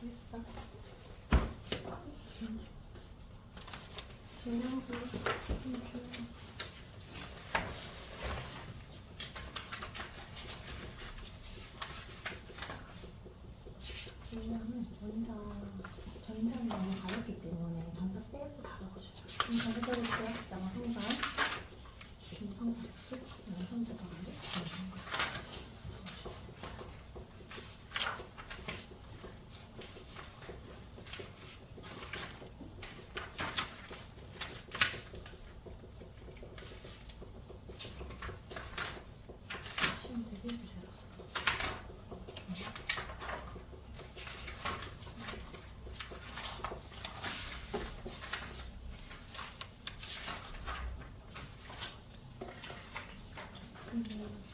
했어. 진영수. 진영은 먼저 전장이 너무 가볍기 때문에 전자 빼고 다 적어줘요. 전자 해볼게요. 양성자, 중성자, 양성자 더한데 중성자.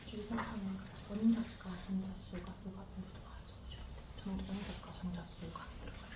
주사하는 원자과 전자수가 누가 모두가 적어줘야 돼. 원자과 전자수가 들어가요.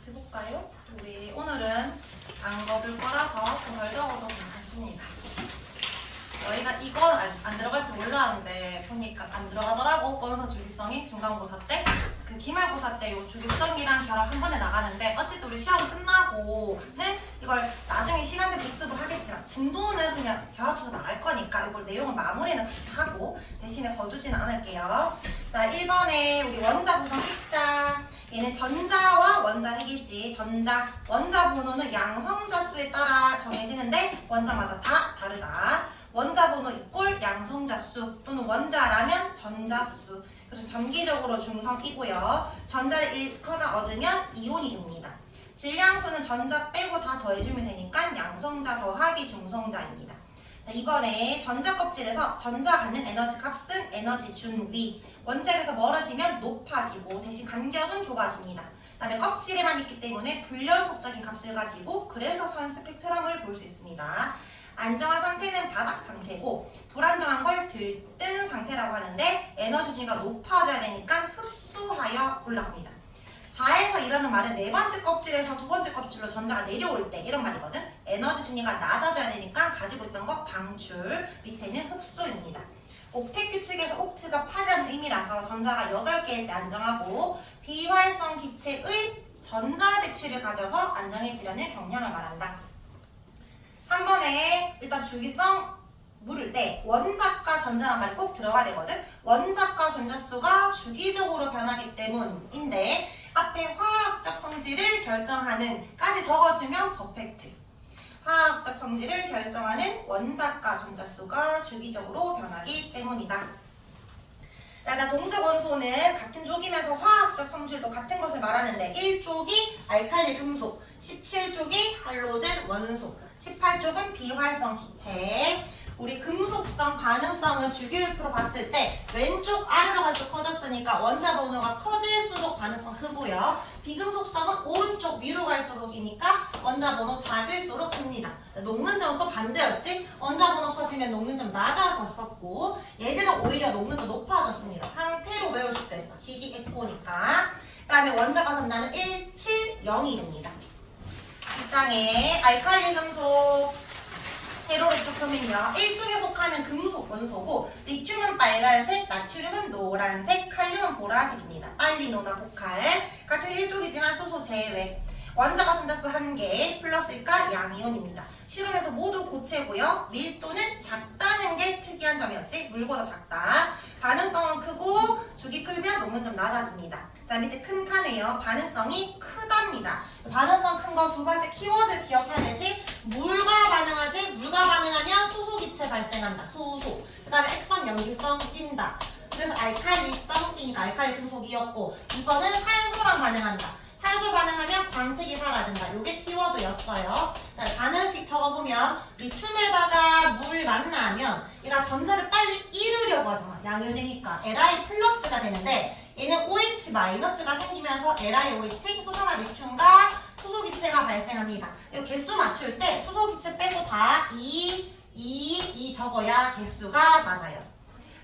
해볼까요? 우리 오늘은 안 거둘 거라서 좀 덜 적어도 괜찮습니다. 저희가 이건 안 들어갈 줄 몰랐는데 보니까 안 들어가더라고. 원소 주기성이 중간고사 때. 그 기말고사 때 요 주기성이랑 결합 한 번에 나가는데 어쨌든 우리 시험 끝나고는 이걸 나중에 시간대 복습을 하겠지만 진도는 그냥 결합해서 나갈 거니까 이걸 내용을 마무리는 같이 하고 대신에 거두지는 않을게요. 자, 1번에 우리 원자 구성 입자. 얘는 전자와 원자 핵이지. 원자 번호는 양성자 수에 따라 정해지는데 원자마다 다 다르다. 원자 번호 이꼴 양성자 수 또는 원자라면 전자 수. 그래서 전기적으로 중성이고요. 전자를 잃거나 얻으면 이온이 됩니다. 질량수는 전자 빼고 다 더해주면 되니까 양성자 더하기 중성자입니다. 자, 이번에 전자 껍질에서 전자 갖는 에너지 값은 에너지 준위. 원자에서 멀어지면 높아지고 대신 간격은 좁아집니다. 그 다음에 껍질에만 있기 때문에 불연속적인 값을 가지고 그래서 선 스펙트럼을 볼 수 있습니다. 안정한 상태는 바닥 상태고 불안정한 걸 들뜬 상태라고 하는데 에너지 준위가 높아져야 되니까 흡수하여 올라갑니다. 4에서 이라는 말은 네 번째 껍질에서 두 번째 껍질로 전자가 내려올 때 이런 말이거든. 에너지 준위가 낮아져야 되니까 가지고 있던 것 방출, 밑에는 흡수입니다. 옥텟 규칙에서 옥트가 8이라는 의미라서 전자가 8개일 때 안정하고 비활성 기체의 전자 배치를 가져서 안정해지려는 경향을 말한다. 3번에 일단 주기성 물을 때 원자과 전자란 말이 꼭 들어가야 되거든. 원자과 전자수가 주기적으로 변하기 때문인데 앞에 화학적 성질을 결정하는 까지 적어주면 퍼펙트. 화학적 성질을 결정하는 원자과 전자수가 주기적으로 변하기 때문이다. 자, 동적 원소는 같은 쪽이면서 화학적 성질도 같은 것을 말하는데 1쪽이 알칼리 금속, 17쪽이 할로젠 원소, 18쪽은 비활성 기체. 우리 금속성, 반응성은 주기율표로 봤을 때 왼쪽 아래로 갈수록 커졌으니까 원자 번호가 커질수록 반응성 크고요. 비금속성은 오른쪽 위로 갈수록이니까 원자 번호 작을수록 큽니다. 녹는 점은 또 반대였지. 원자 번호 커지면 녹는 점 낮아졌었고 얘들은 오히려 녹는 점 높아졌습니다. 상태로 외울 수도 있어. 기기 에코니까. 그 다음에 원자과 전자는 1, 7, 0이 됩니다. 입장에 알칼리 금속 세로를 쭉 펴면요. 1쪽에 속하는 금속 원소고 리튬은 빨간색, 나트륨은 노란색, 칼륨은 보라색입니다. 알리노나 보칼. 같은 1쪽이지만 수소 제외. 원자과 전자수 1개 플러스일까 양이온입니다. 실온에서 모두 고체고요. 밀도는 작다는 게 특이한 점이었지. 물보다 작다. 반응성은 크고 주기 끌면 녹는 점 낮아집니다. 자, 밑에 큰 칸이에요. 반응성이 크답니다. 반응성 큰 거 두 가지 키워드 기억해야 되지. 물과 반응하지. 물과 반응하면 수소기체 발생한다. 수소. 그 다음에 액성 염기성 띈다. 그래서 알칼리성 띄니까 알칼리 금속이었고 이거는 산소랑 반응한다. 산소 반응하면 광택이 사라진다. 요게 키워드였어요. 자, 반응식 적어보면 리튬에다가 물 만나면 얘가 전자를 빨리 잃으려고 하잖아. 양이온이니까 Li 플러스가 되는데 얘는 OH-가 생기면서 LiOH 수소나 리튬과 수소기체가 발생합니다. 이 개수 맞출 때 수소기체 빼고 다 2 적어야 개수가 맞아요.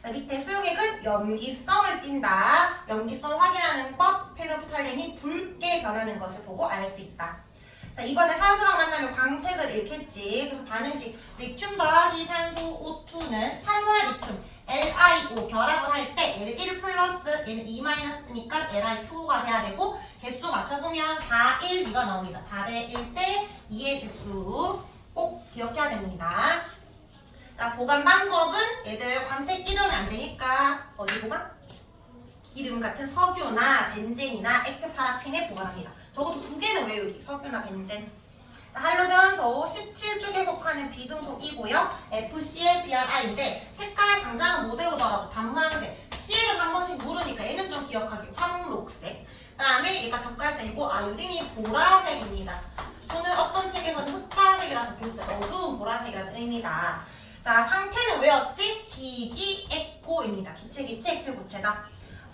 자, 밑에 수용액은 염기성을 띈다. 염기성 확인하는 법, 페노프탈렌이 붉게 변하는 것을 보고 알 수 있다. 자, 이번에 산소랑 만나면 광택을 잃겠지. 그래서 반응식 리튬 더하기 산소 O2는 산화 리튬 LiO 결합을 할 때 얘는 1 플러스 얘는 2 마이너스니까 Li2가 돼야 되고 개수 맞춰보면 4, 1, 2가 나옵니다. 4대 1 대 2의 개수 꼭 기억해야 됩니다. 자, 보관 방법은 얘들 광택 잃으면 안 되니까 어디 보관? 기름 같은 석유나 벤젠이나 액체 파라핀에 보관합니다. 적어도 두 개는 외우기. 석유나 벤젠. 자, 할로젠원소 17쪽에 속하는 비금속이고요. FCl-BrI인데 색깔 당장은 못 외우더라고. 단황색. Cl은 한 번씩 모르니까 얘는 좀 기억하기. 황록색. 그 다음에 얘가 젓갈색이고 아요딘이 보라색입니다. 또는 어떤 책에서는 흑자색이라 적혀있어요. 어두운 보라색이라는 의미다. 자, 상태는 외웠지? 기기 에코입니다. 기체, 액체, 고체다.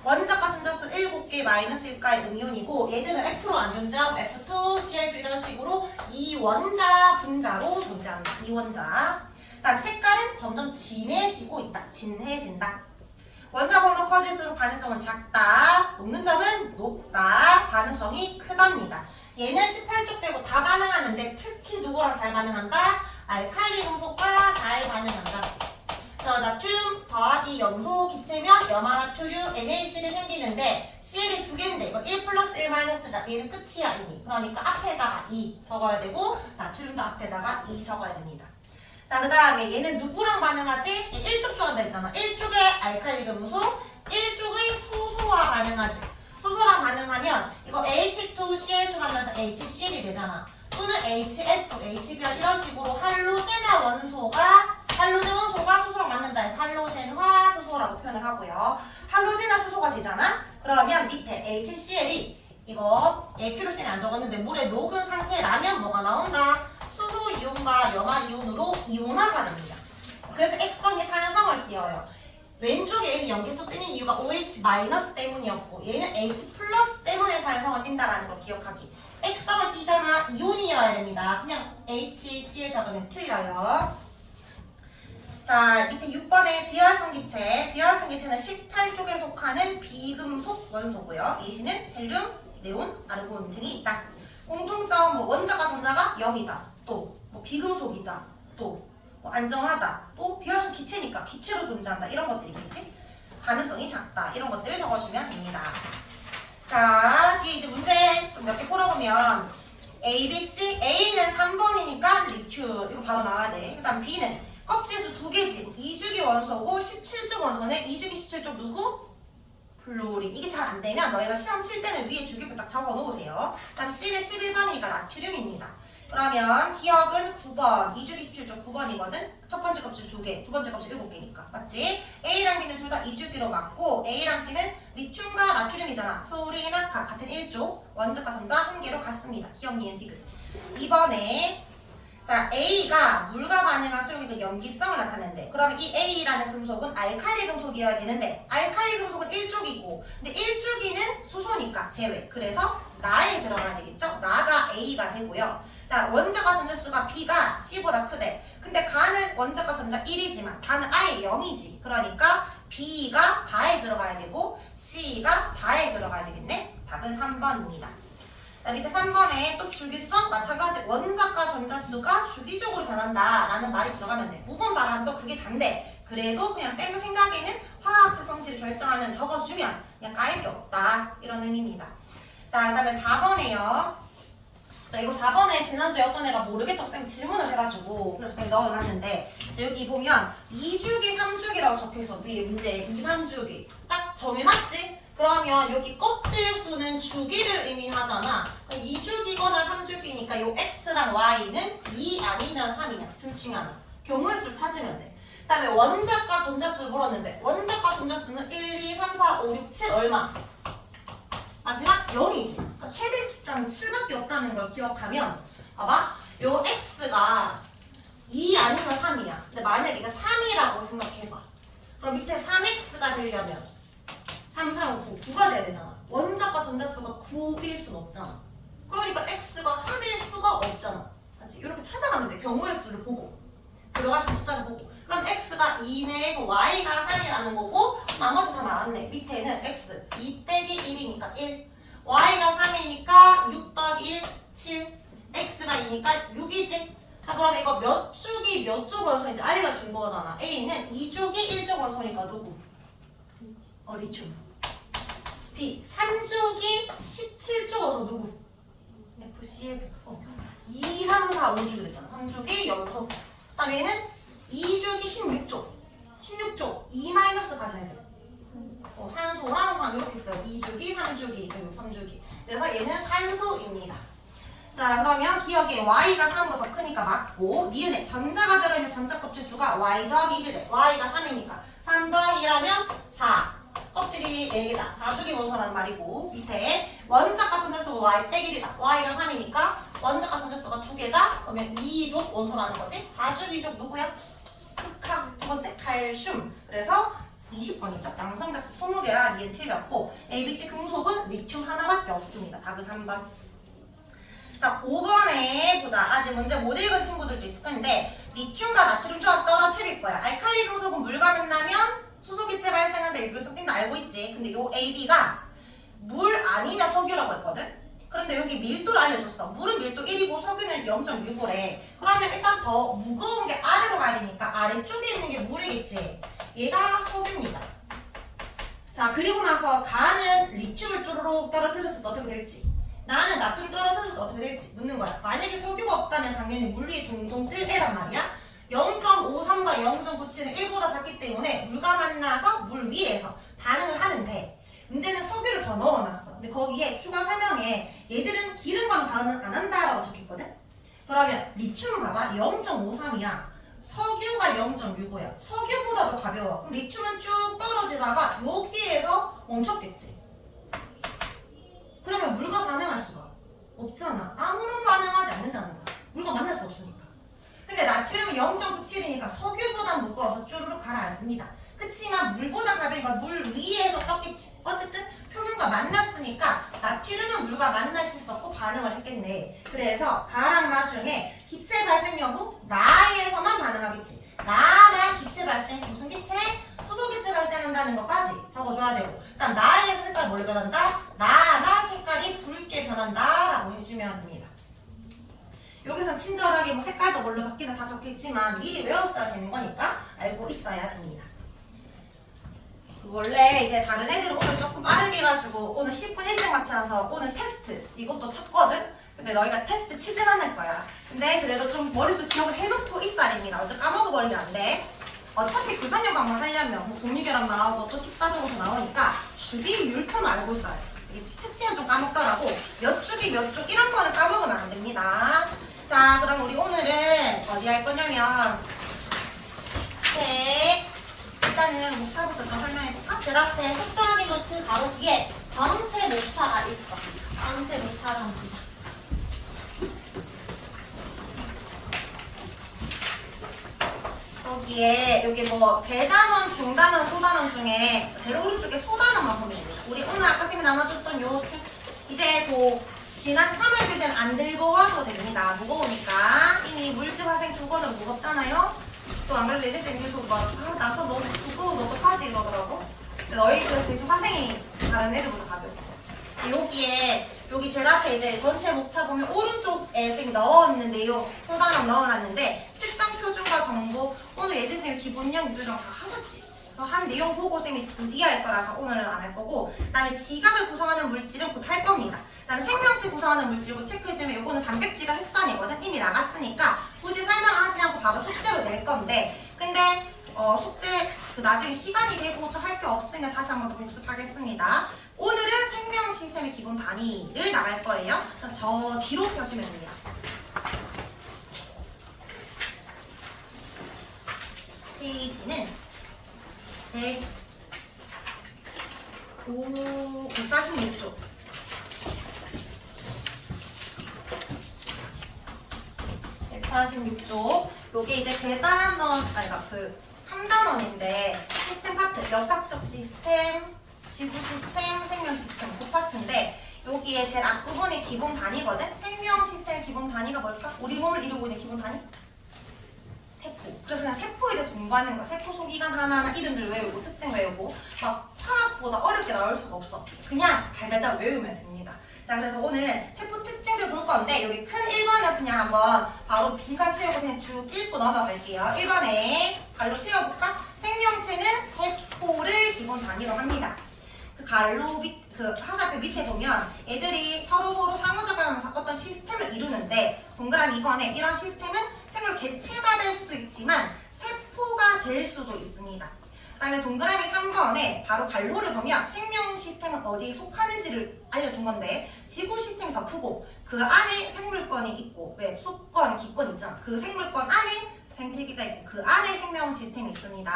원자과 전자수 7개 마이너스 1가의 음이온이고 얘들은 F로 안 존재하고 F2, Cl2 이런 식으로 이원자 분자로 존재한다. 이원자. 그다음 색깔은 점점 진해지고 있다. 진해진다. 원자 번호 커질수록 반응성은 작다. 녹는 점은 높다. 반응성이 크답니다. 얘는 18쪽 빼고 다 반응하는데 특히 누구랑 잘 반응한다? 알칼리 금속과 잘 반응한다. 나트륨 더하기 염소 기체면 염화나트륨 NaCl이 생기는데 Cl이 두 개인데 이거 1 플러스 1 마이너스라 얘는 끝이야 이미. 그러니까 앞에다가 2 적어야 되고 나트륨도 앞에다가 2 적어야 됩니다. 자, 그 다음에 얘는 누구랑 반응하지? 1쪽 좋아한다 했잖아. 1쪽의 알칼리 금속, 1쪽의 수소와 반응하지. 수소랑 반응하면 이거 H2Cl2 만나서 HCl이 되잖아. 또는 HF, HBr 이런 식으로 할로젠화 원소가 할로젠 원소가 수소랑 맞는다 해서 할로젠화 수소라고 표현을 하고요. 할로젠화 수소가 되잖아. 그러면 밑에 HCl이 이거 에피로신이 안 적었는데 물에 녹은 상태라면 뭐가 나온다? 수소 이온과 염화 이온으로 이온화가 됩니다. 그래서 X성이 사연성을 띄어요. 왼쪽에 얘는 염계수 뜨는 이유가 OH- 때문이었고 얘는 H+ 때문에 사연성을 띈다라는 걸 기억하기. X성을 띄잖아. 이온이어야 됩니다. 그냥 HCl 적으면 틀려요. 자, 밑에 6번에 비활성 기체. 비활성 기체는 18쪽에 속하는 비금속 원소고요. 예시는 헬륨, 네온, 아르곤 등이 있다. 공통점 뭐 원자가 전자가 0이다. 또 뭐 비금속이다. 또 뭐 안정하다. 또 비활성 기체니까 기체로 존재한다. 이런 것들이 있겠지? 가능성이 작다. 이런 것들 적어주면 됩니다. 자, 뒤에 이제 문제 좀 몇 개 풀어보면 A, B, C, A는 3번이니까 리튬 이거 바로 나와야 돼. 그 다음 B는 껍질수 2개지. 2주기 원소고 17쪽 원소는 2주기 17쪽 누구? 플로린. 이게 잘 안 되면 너희가 시험 칠 때는 위에 주기표 딱 적어 놓으세요. 그다음 C는 11번이니까 나트륨입니다. 그러면 기억은 9번. 2주기 17쪽 9번이거든. 첫 번째 껍질 2개, 두 번째 껍질 7개니까. 맞지? A랑 B는 둘 다 2주기로 맞고 A랑 C는 리튬과 나트륨이잖아. 소리나 같은 1쪽. 원자과 전자 한 개로 같습니다. 기억 니은 디귿. 2번에 자, A가 물과 반응한 수용액의 염기성을 나타내는데 그러면 이 A라는 금속은 알칼리 금속이어야 되는데 알칼리 금속은 1쪽이고 근데 1쪽이는 수소니까 제외. 그래서 나에 들어가야 되겠죠? 나가 A가 되고요. 자, 원자과 전자수가 B가 C보다 크대. 근데 가는 원자과 전자 1이지만 다는 아예 0이지. 그러니까 B가 바에 들어가야 되고 C가 다에 들어가야 되겠네? 답은 3번입니다. 자, 밑에 3번에 또 주기성 마찬가지 원자과 전자수가 주기적으로 변한다라는 말이 들어가면 돼. 5번 말은 또 그게 단데 그래도 그냥 쌤 생각에는 화학적 성질을 결정하는 적어주면 그냥 까일 게 없다 이런 의미입니다. 자, 그 다음에 4번에요. 자, 이거 4번에 지난주에 어떤 애가 모르겠다고 쌤 질문을 해가지고 그래서 쌤 넣어놨는데 여기 보면 2주기, 3주기라고 적혀있어. 위에 문제 2, 3주기 딱 정해놨지? 그러면 여기 껍질 수는 주기를 의미하잖아. 2주기거나 3주기니까 요 X랑 Y는 2 아니면 3이냐. 둘 중에 하나. 경우의 수를 찾으면 돼. 그 다음에 원자과 전자수 물었는데 원자과 전자수는 1, 2, 3, 4, 5, 6, 7 얼마? 마지막 0이지. 그러니까 최대 숫자는 7밖에 없다는 걸 기억하면 봐봐. 요 X가 2 아니면 3이야. 근데 만약에 이거 3이라고 생각해봐. 그럼 밑에 3X가 되려면 3, 3, 9, 9가 돼야 되잖아. 원자과 전자수가 9일 수는 없잖아. 그러니까 X가 3일 수가 없잖아. 맞지? 이렇게 찾아가면 돼. 경우의 수를 보고. 들어갈 수 숫자를 보고. 그럼 X가 2내고 Y가 3이라는 거고 나머지 다 나왔네. 밑에는 X 2 빼기 1이니까 1 Y가 3이니까 6 더하기 1, 7 X가 2니까 6이지. 자, 그럼 이거 몇 주기 몇 쪽 원소인지 알려준 거잖아. A는 2주기 1쪽 원소니까 누구? 리튬. B 3주기 17쪽 원소 누구? FCl 2, 3, 4, 5주기 그랬잖아. 3주기 염소. 그다음 얘는 2주기 16쪽 16쪽 2 마이너스 가져야 돼. 산소랑 황 이렇게 써요. 2주기, 3주기, 그리고 3주기. 그래서 얘는 산소입니다. 자, 그러면 기억에 Y가 3으로 더 크니까 맞고 니은에 전자가 들어있는 전자 껍질 수가 Y 더하기 1이래. Y가 3이니까 3 더하기 1하면 4. 껍질이 4개다. 4주기 원소라는 말이고 밑에 원자과 전자수가 Y 빼기 1이다. Y가 3이니까 원자과 전자수가 2개다. 그러면 2족 원소라는 거지. 4주기족 누구야? 흑학 두 번째 칼슘. 그래서 20번이죠. 양성자수 20개라 니은 틀렸고 ABC 금속은 리튬 하나밖에 없습니다. 답은 3번. 자, 5번에 보자. 아직 문제 못 읽은 친구들도 있을 텐데 리튬과 나트륨 조합 떨어뜨릴 거야. 알칼리 금속은 물과 만나면 수소기체 발생한다. 일교속 뛴다 알고 있지. 근데 요 AB가 물 아니면 석유라고 했거든. 그런데 여기 여기 밀도를 알려줬어. 물은 밀도 1이고 석유는 0.65래. 그러면 일단 더 무거운 게 아래로 가야 되니까 아래쪽에 있는 게 물이겠지. 얘가 석유입니다. 자, 그리고 나서 가는 리튬을 쪼르륵 떨어뜨렸을 때 어떻게 될지, 나는 나트륨 떨어뜨렸을 때 어떻게 될지 묻는 거야. 만약에 석유가 없다면 당연히 물 위에 동동 뜰 애란 말이야. 0.53과 0.97은 1보다 작기 때문에 물과 만나서 물 위에서 반응을 하는데, 문제는 석유를 더 넣어놨어. 근데 거기에 추가 설명에 얘들은 기름과는 반응 안 한다라고 적혔거든. 그러면 리튬은 봐봐, 0.53이야. 석유가 0.65야. 석유보다 더 가벼워. 그럼 리튬은 쭉 떨어지다가 여기에서 멈췄겠지. 그러면 물과 반응할 수가 없잖아. 아무런 반응하지 않는다는 거야. 물과 만날 수 없으니까. 근데 나트륨이 0.97이니까 석유보다 무거워서 쭈르륵 가라앉습니다. 그치만 물보다 가벼우니까 물 위에서 떴겠지. 어쨌든 표면과 만났으니까 나트륨은 물과 만날 수 있었고 반응을 했겠네. 그래서 가랑 나중에 기체 발생 여부 나에서만 반응하겠지. 나만 기체 발생, 무슨 기체? 수소 기체 발생한다는 것까지 적어줘야 되고, 그다음 나에서 색깔이 뭘로 변한다? 나만 색깔이 붉게 변한다라고 해주면 됩니다. 여기서 친절하게 뭐 색깔도 뭘로 바뀌나 다 적혀있지만 미리 외웠어야 되는 거니까 알고 있어야 됩니다. 원래 이제 다른 애들은 오늘 조금 빠르게 해가지고 오늘 10분 일찍 맞춰서 오늘 테스트 이것도 쳤거든? 근데 너희가 테스트 치진 않을 거야. 근데 그래도 좀 머릿속 기억을 해놓고 있어야 됩니다. 어차피 까먹어버리면 안 돼. 어차피 구산역 방문 하려면 뭐 공유결합 나오고 또 식사정에서 나오니까 주기율표는 알고 있어야 돼. 이게 특징은 좀 까먹더라고. 몇 주기 몇 쪽 이런 거는 까먹으면 안 됩니다. 자, 그럼 우리 오늘은 어디 할 거냐면 일단은 목차부터 좀 설명해볼까? 제 앞에 숙제 확인 노트 바로 뒤에 전체 목차가 있어. 전체 목차를 한번 보자. 여기에 여기 뭐 배단원, 중단원, 소단원 중에 제일 오른쪽에 소단원만 보면 됩니다. 우리 오늘 아까 쌤이 나눠줬던 요 책 이제 지난 3월 교재는 안 들고 와도 됩니다. 무거우니까. 이미 물질 화생 2권은 무겁잖아요. 또 안 그래도 예전에 계속 막 나서 너무 무거워 어떡하지 이러더라고. 근데 너희들 대신 화생이 다른 애들보다 가볍고. 여기 제일 앞에 이제 전체 목차 보면 오른쪽에 쌤 넣었는데요. 소단원 넣어놨는데 측정 표준과 정보 오늘 예진쌤이 기본형 유도정 다 하셨지? 저 한 내용 보고 쌤이 드디어 할 거라서 오늘은 안 할 거고, 그 다음에 지각을 구성하는 물질은 곧 할 겁니다. 그 다음에 생명체 구성하는 물질고 체크해주면 이거는 단백질과 핵산이거든. 이미 나갔으니까 굳이 설명하지 않고 바로 숙제로 낼 건데, 근데 숙제 나중에 시간이 되고 좀 할 게 없으면 다시 한번 복습하겠습니다. 오늘은 생명 시스템의 기본 단위를 나갈 거예요. 그래서 저 뒤로 펴주면 됩니다. 페이지는 146쪽. 146쪽. 요게 이제 배단원, 그 3단원인데 시스템 파트, 역학적 시스템, 지구 시스템, 생명 시스템 그 파트인데, 여기에 제일 앞부분이 기본 단위거든? 생명 시스템의 기본 단위가 뭘까? 우리 몸을 이루고 있는 기본 단위? 세포. 그래서 그냥 세포에 대해서 공부하는 거야. 세포 소기관 하나하나 이름들 외우고 특징 외우고, 막 화학보다 어렵게 나올 수가 없어. 그냥 달달달 외우면 됩니다. 자, 그래서 오늘 세포 특징들 볼 건데, 여기 큰 1번은 그냥 한번 바로 빈칸 채우고 그냥 쭉 읽고 넘어갈게요. 1번에 갈로 채워볼까? 생명체는 세포를 기본 단위로 합니다. 그 갈로 그 화살표 밑에 보면 애들이 서로 상호작용하면서 어떤 시스템을 이루는데, 동그라미 2번에 이런 시스템은 생물 개체가 될 수도 있지만 세포가 될 수도 있습니다. 그 다음에 동그라미 3번에 바로 갈로를 보면 생명 시스템은 어디에 속하는지를 알려준 건데, 지구 시스템이 더 크고 그 안에 생물권이 있고, 왜 수권, 기권 있잖아. 그 생물권 안에 생태계가 있고 그 안에 생명 시스템이 있습니다.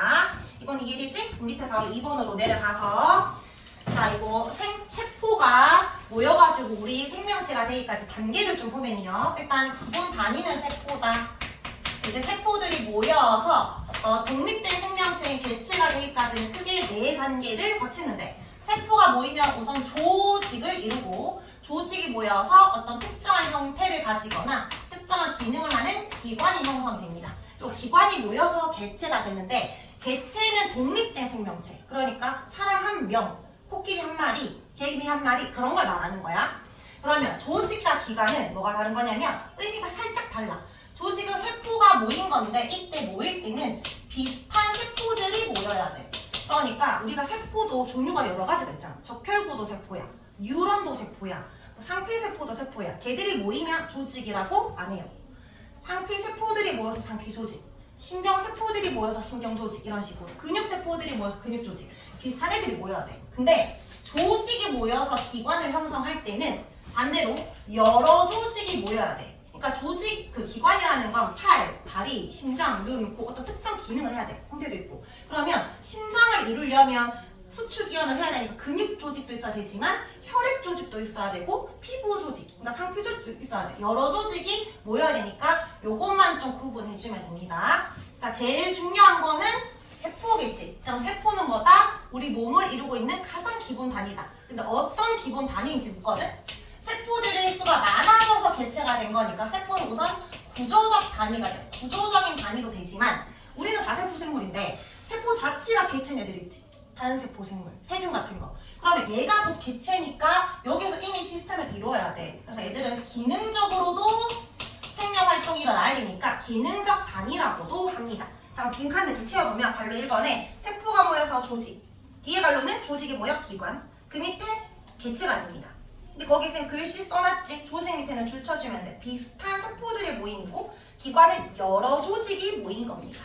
이건 이해되지? 밑에 바로 2번으로 내려가서, 자, 이거 세포가 모여가지고 우리 생명체가 되기까지 단계를 좀 보면요. 일단 기본 단위는 세포다. 이제 세포들이 모여서 독립된 생명체인 개체가 되기까지는 크게 4단계를 거치는데, 세포가 모이면 우선 조직을 이루고, 조직이 모여서 어떤 특정한 형태를 가지거나 특정한 기능을 하는 기관이 형성됩니다. 또 기관이 모여서 개체가 되는데, 개체는 독립된 생명체, 그러니까 사람 1명, 코끼리 1마리, 개미 1마리 그런 걸 말하는 거야. 그러면 조직과 기관은 뭐가 다른 거냐면 의미가 살짝 달라. 조직은 세포가 모인 건데 이때 모일 때는 비슷한 세포들이 모여야 돼. 그러니까 우리가 세포도 종류가 여러 가지가 있잖아. 적혈구도 세포야. 뉴런도 세포야. 상피세포도 세포야. 걔들이 모이면 조직이라고 안 해요. 상피세포들이 모여서 상피조직, 신경세포들이 모여서 신경조직 이런 식으로 근육세포들이 모여서 근육조직 비슷한 애들이 모여야 돼. 근데 조직이 모여서 기관을 형성할 때는 반대로 여러 조직이 모여야 돼. 그러니까 조직, 그 기관이라는 건 팔, 다리, 심장, 눈, 코 어떤 특정 기능을 해야 돼. 홍대도 있고. 그러면 심장을 이루려면 수축이완을 해야 되니까 근육 조직도 있어야 되지만 혈액 조직도 있어야 되고 피부 조직, 그러니까 상피 조직도 있어야 돼. 여러 조직이 모여야 되니까 요것만 좀 구분해주면 됩니다. 자, 제일 중요한 거는 세포겠지. 그럼 세포는 뭐다? 우리 몸을 이루고 있는 가장 기본 단위다. 근데 어떤 기본 단위인지 묻거든? 세포들의 수가 많아져서 개체가 된 거니까 세포는 우선 구조적 단위가 돼. 구조적인 단위도 되지만 우리는 다세포 생물인데 세포 자체가 개체인 애들 있지. 단세포 생물, 세균 같은 거. 그러면 얘가 곧 개체니까 여기서 이미 시스템을 이루어야 돼. 그래서 얘들은 기능적으로도 생명 활동이 일어나야 되니까 기능적 단위라고도 합니다. 자, 빈칸을 좀 채워보면 갈로 1번에 세포가 모여서 조직, 뒤에 갈로는 조직이 모여 기관, 그 밑에 개체가 됩니다. 근데 거기 쌤 글씨 써놨지? 조직 밑에는 줄 쳐주면 돼. 비슷한 세포들의 모임이고 기관은 여러 조직이 모인 겁니다.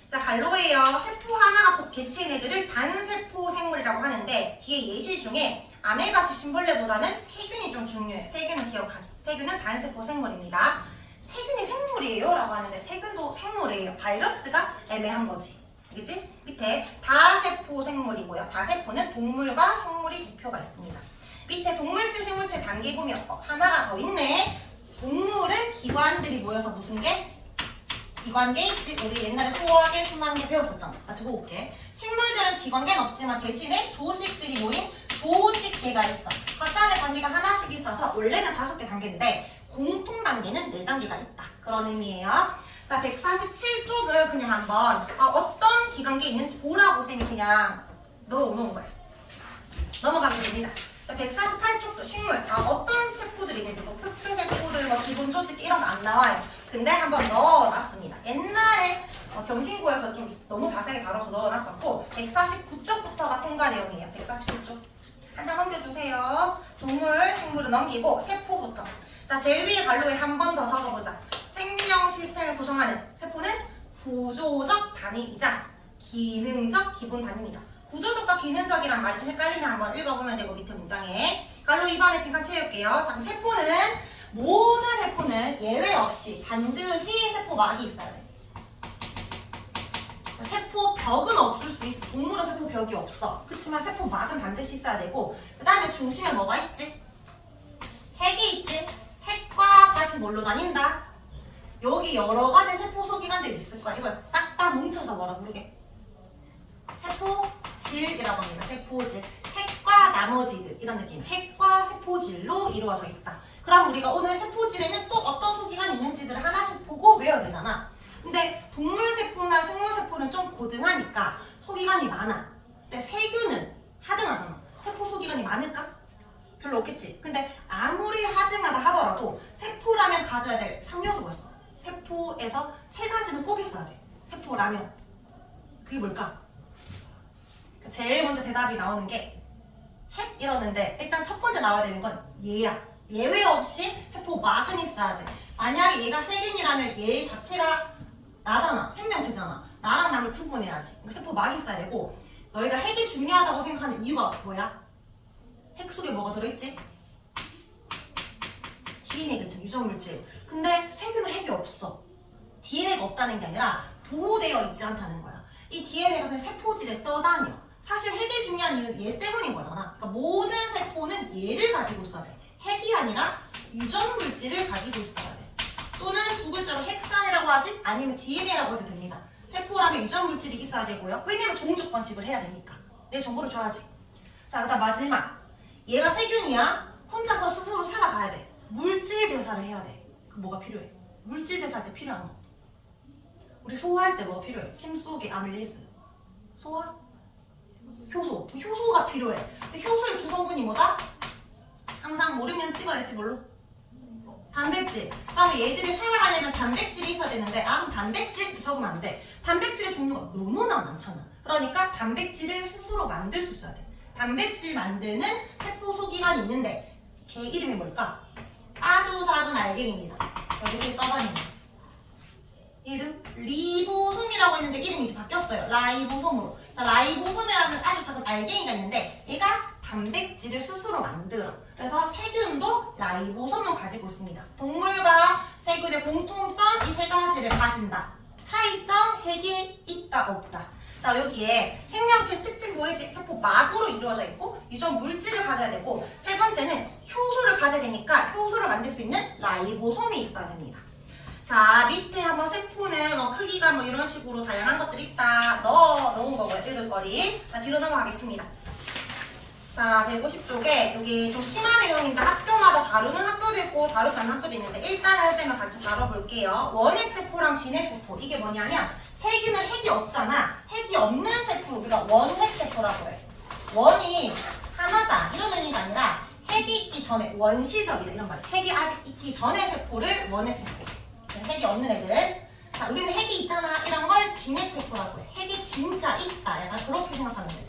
자, 갈로예요. 세포 하나가 곧 개체인 애들을 단세포 생물이라고 하는데 뒤에 예시 중에 아메바 집신벌레보다는 세균이 좀 중요해. 세균은 기억하기. 세균은 단세포 생물입니다. 세균이 생물이에요 라고 하는데 세균도 생물이에요. 바이러스가 애매한 거지. 알겠지? 밑에 다세포 생물이고요. 다세포는 동물과 식물이 대표가 있습니다. 밑에 동물체, 식물체 단계 보면 하나가 더 있네. 동물은 기관들이 모여서 무슨 개? 기관계 있지? 우리 옛날에 소화계, 순환계 배웠었잖아. 같이 보고 올게. 식물들은 기관계는 없지만 대신에 조직들이 모인 조직계가 있어. 각각의 단계가 하나씩 있어서 원래는 5개 단계인데 공통 단계는 4단계가 있다. 그런 의미예요. 자, 147쪽은 그냥 한번 어떤 기관계 있는지 보라고 쌤이 그냥 넣어놓은 거야. 넘어가면 됩니다. 자, 148쪽도 식물. 어떤 세포들이 있는지 뭐 표표세포들, 뭐 기본 조직 이런 거 안 나와요. 근데 한번 넣어놨습니다. 옛날에 경신고에서 좀 너무 자세하게 다뤄서 넣어놨었고 149쪽부터가 통과 내용이에요. 149쪽. 한 장 넘겨주세요. 동물, 식물은 넘기고 세포부터. 자, 제일 위에 갈로에 한 번 더 적어보자. 생명 시스템을 구성하는 세포는 구조적 단위이자 기능적 기본 단위입니다. 구조적과 기능적이란 말이 좀 헷갈리면 한번 읽어보면 되고 밑에 문장에 갈로 2번에 빈칸 채울게요. 자, 그럼 세포는 모든 세포는 예외 없이 반드시 세포막이 있어야 돼. 세포벽은 없을 수 있어. 동물은 세포벽이 없어. 그렇지만 세포막은 반드시 있어야 되고 그 다음에 중심에 뭐가 있지? 핵이 있지? 핵과 다시 뭘로 나뉜다? 여기 여러 가지 세포 소기관들이 있을 거야. 이걸 싹 다 뭉쳐서 뭐라 부르게? 세포질이라고 합니다. 세포질. 핵과 나머지들 이런 느낌. 핵과 세포질로 이루어져 있다. 그럼 우리가 오늘 세포질에는 또 어떤 소기관이 있는지들을 하나씩 보고 외워야 되잖아. 근데 동물세포나 식물세포는 좀 고등하니까 소기관이 많아. 근데 세균은 하등하잖아. 세포 소기관이 많을까? 별로 없겠지. 근데 아무리 하등하다 하더라도 세포라면 가져야 될 3요소가 있어. 세포에서 3가지는 꼭 있어야 돼. 세포라면. 그게 뭘까? 제일 먼저 대답이 나오는 게 핵 이러는데 일단 첫 번째 나와야 되는 건 얘야. 예외 없이 세포막은 있어야 돼. 만약에 얘가 세균이라면 얘 자체가 나잖아. 생명체잖아. 나랑 남을 구분해야지. 세포막이 있어야 되고 너희가 핵이 중요하다고 생각하는 이유가 뭐야? 핵 속에 뭐가 들어있지? DNA 그치? 유전물질. 근데 세균은 핵이 없어. DNA가 없다는 게 아니라 보호되어 있지 않다는 거야. 이 DNA가 그냥 세포질에 떠다녀. 사실 핵이 중요한 이유는 얘 때문인 거잖아. 그러니까 모든 세포는 얘를 가지고 있어야 돼. 핵이 아니라 유전물질을 가지고 있어야 돼. 또는 두 글자로 핵산이라고 하지 아니면 DNA라고 해도 됩니다. 세포라면 유전물질이 있어야 되고요. 왜냐면 종족 번식을 해야 되니까. 내 정보를 줘야지. 자, 그다음 마지막. 얘가 세균이야. 혼자서 스스로 살아가야 돼. 물질 대사를 해야 돼. 그 뭐가 필요해? 물질 대사할 때 필요한 거. 우리 소화할 때 뭐가 필요해? 심 속에 아밀레이스. 소화? 효소. 효소가 필요해. 근데 효소의 주성분이 뭐다? 항상 모르면 찍어야지 뭘로? 단백질. 그럼 얘들이 생활하려면 단백질이 있어야 되는데 그럼 단백질 적으면 안 돼. 단백질의 종류가 너무나 많잖아. 그러니까 단백질을 스스로 만들 수 있어야 돼. 단백질 만드는 세포 소기관이 있는데 걔 이름이 뭘까? 아주 작은 알갱이입니다. 여기 지금 떠다니는 이름 리보솜이라고 했는데 이름이 이제 바뀌었어요. 라이보솜으로. 자, 라이보솜이라는 아주 작은 알갱이가 있는데 얘가 단백질을 스스로 만들어. 그래서 세균도 라이보솜을 가지고 있습니다. 동물과 세균의 공통점 이 세 가지를 가진다. 차이점 핵이 있다 없다. 자, 여기에 생명체 특징 보이지? 세포막으로 이루어져 있고 유전 물질을 가져야 되고 세 번째는 효소를 가져야 되니까 효소를 만들 수 있는 라이보솜이 있어야 됩니다. 자, 밑에 한번 세포는 크기가 이런 식으로 다양한 것들이 있다. 넣은 거고요. 읽을 거리. 자, 뒤로 넘어가겠습니다. 자, 150쪽에 여기 좀 심한 내용인데 학교마다 다루는 학교도 있고 다루지 않는 학교도 있는데 일단은 쌤은 같이 다뤄볼게요. 원핵세포랑 진핵세포. 이게 뭐냐면 세균은 핵이 없잖아. 핵이 없는 세포를 우리가 원핵세포라고 해. 원이 하나다 이런 의미가 아니라 핵이 있기 전에 원시적이다 이런 말이야. 핵이 아직 있기 전에 세포를 원핵세포. 핵이 없는 애들. 자, 우리는 핵이 있잖아 이런 걸 진핵세포라고 해. 핵이 진짜 있다. 약간 그렇게 생각하면 돼.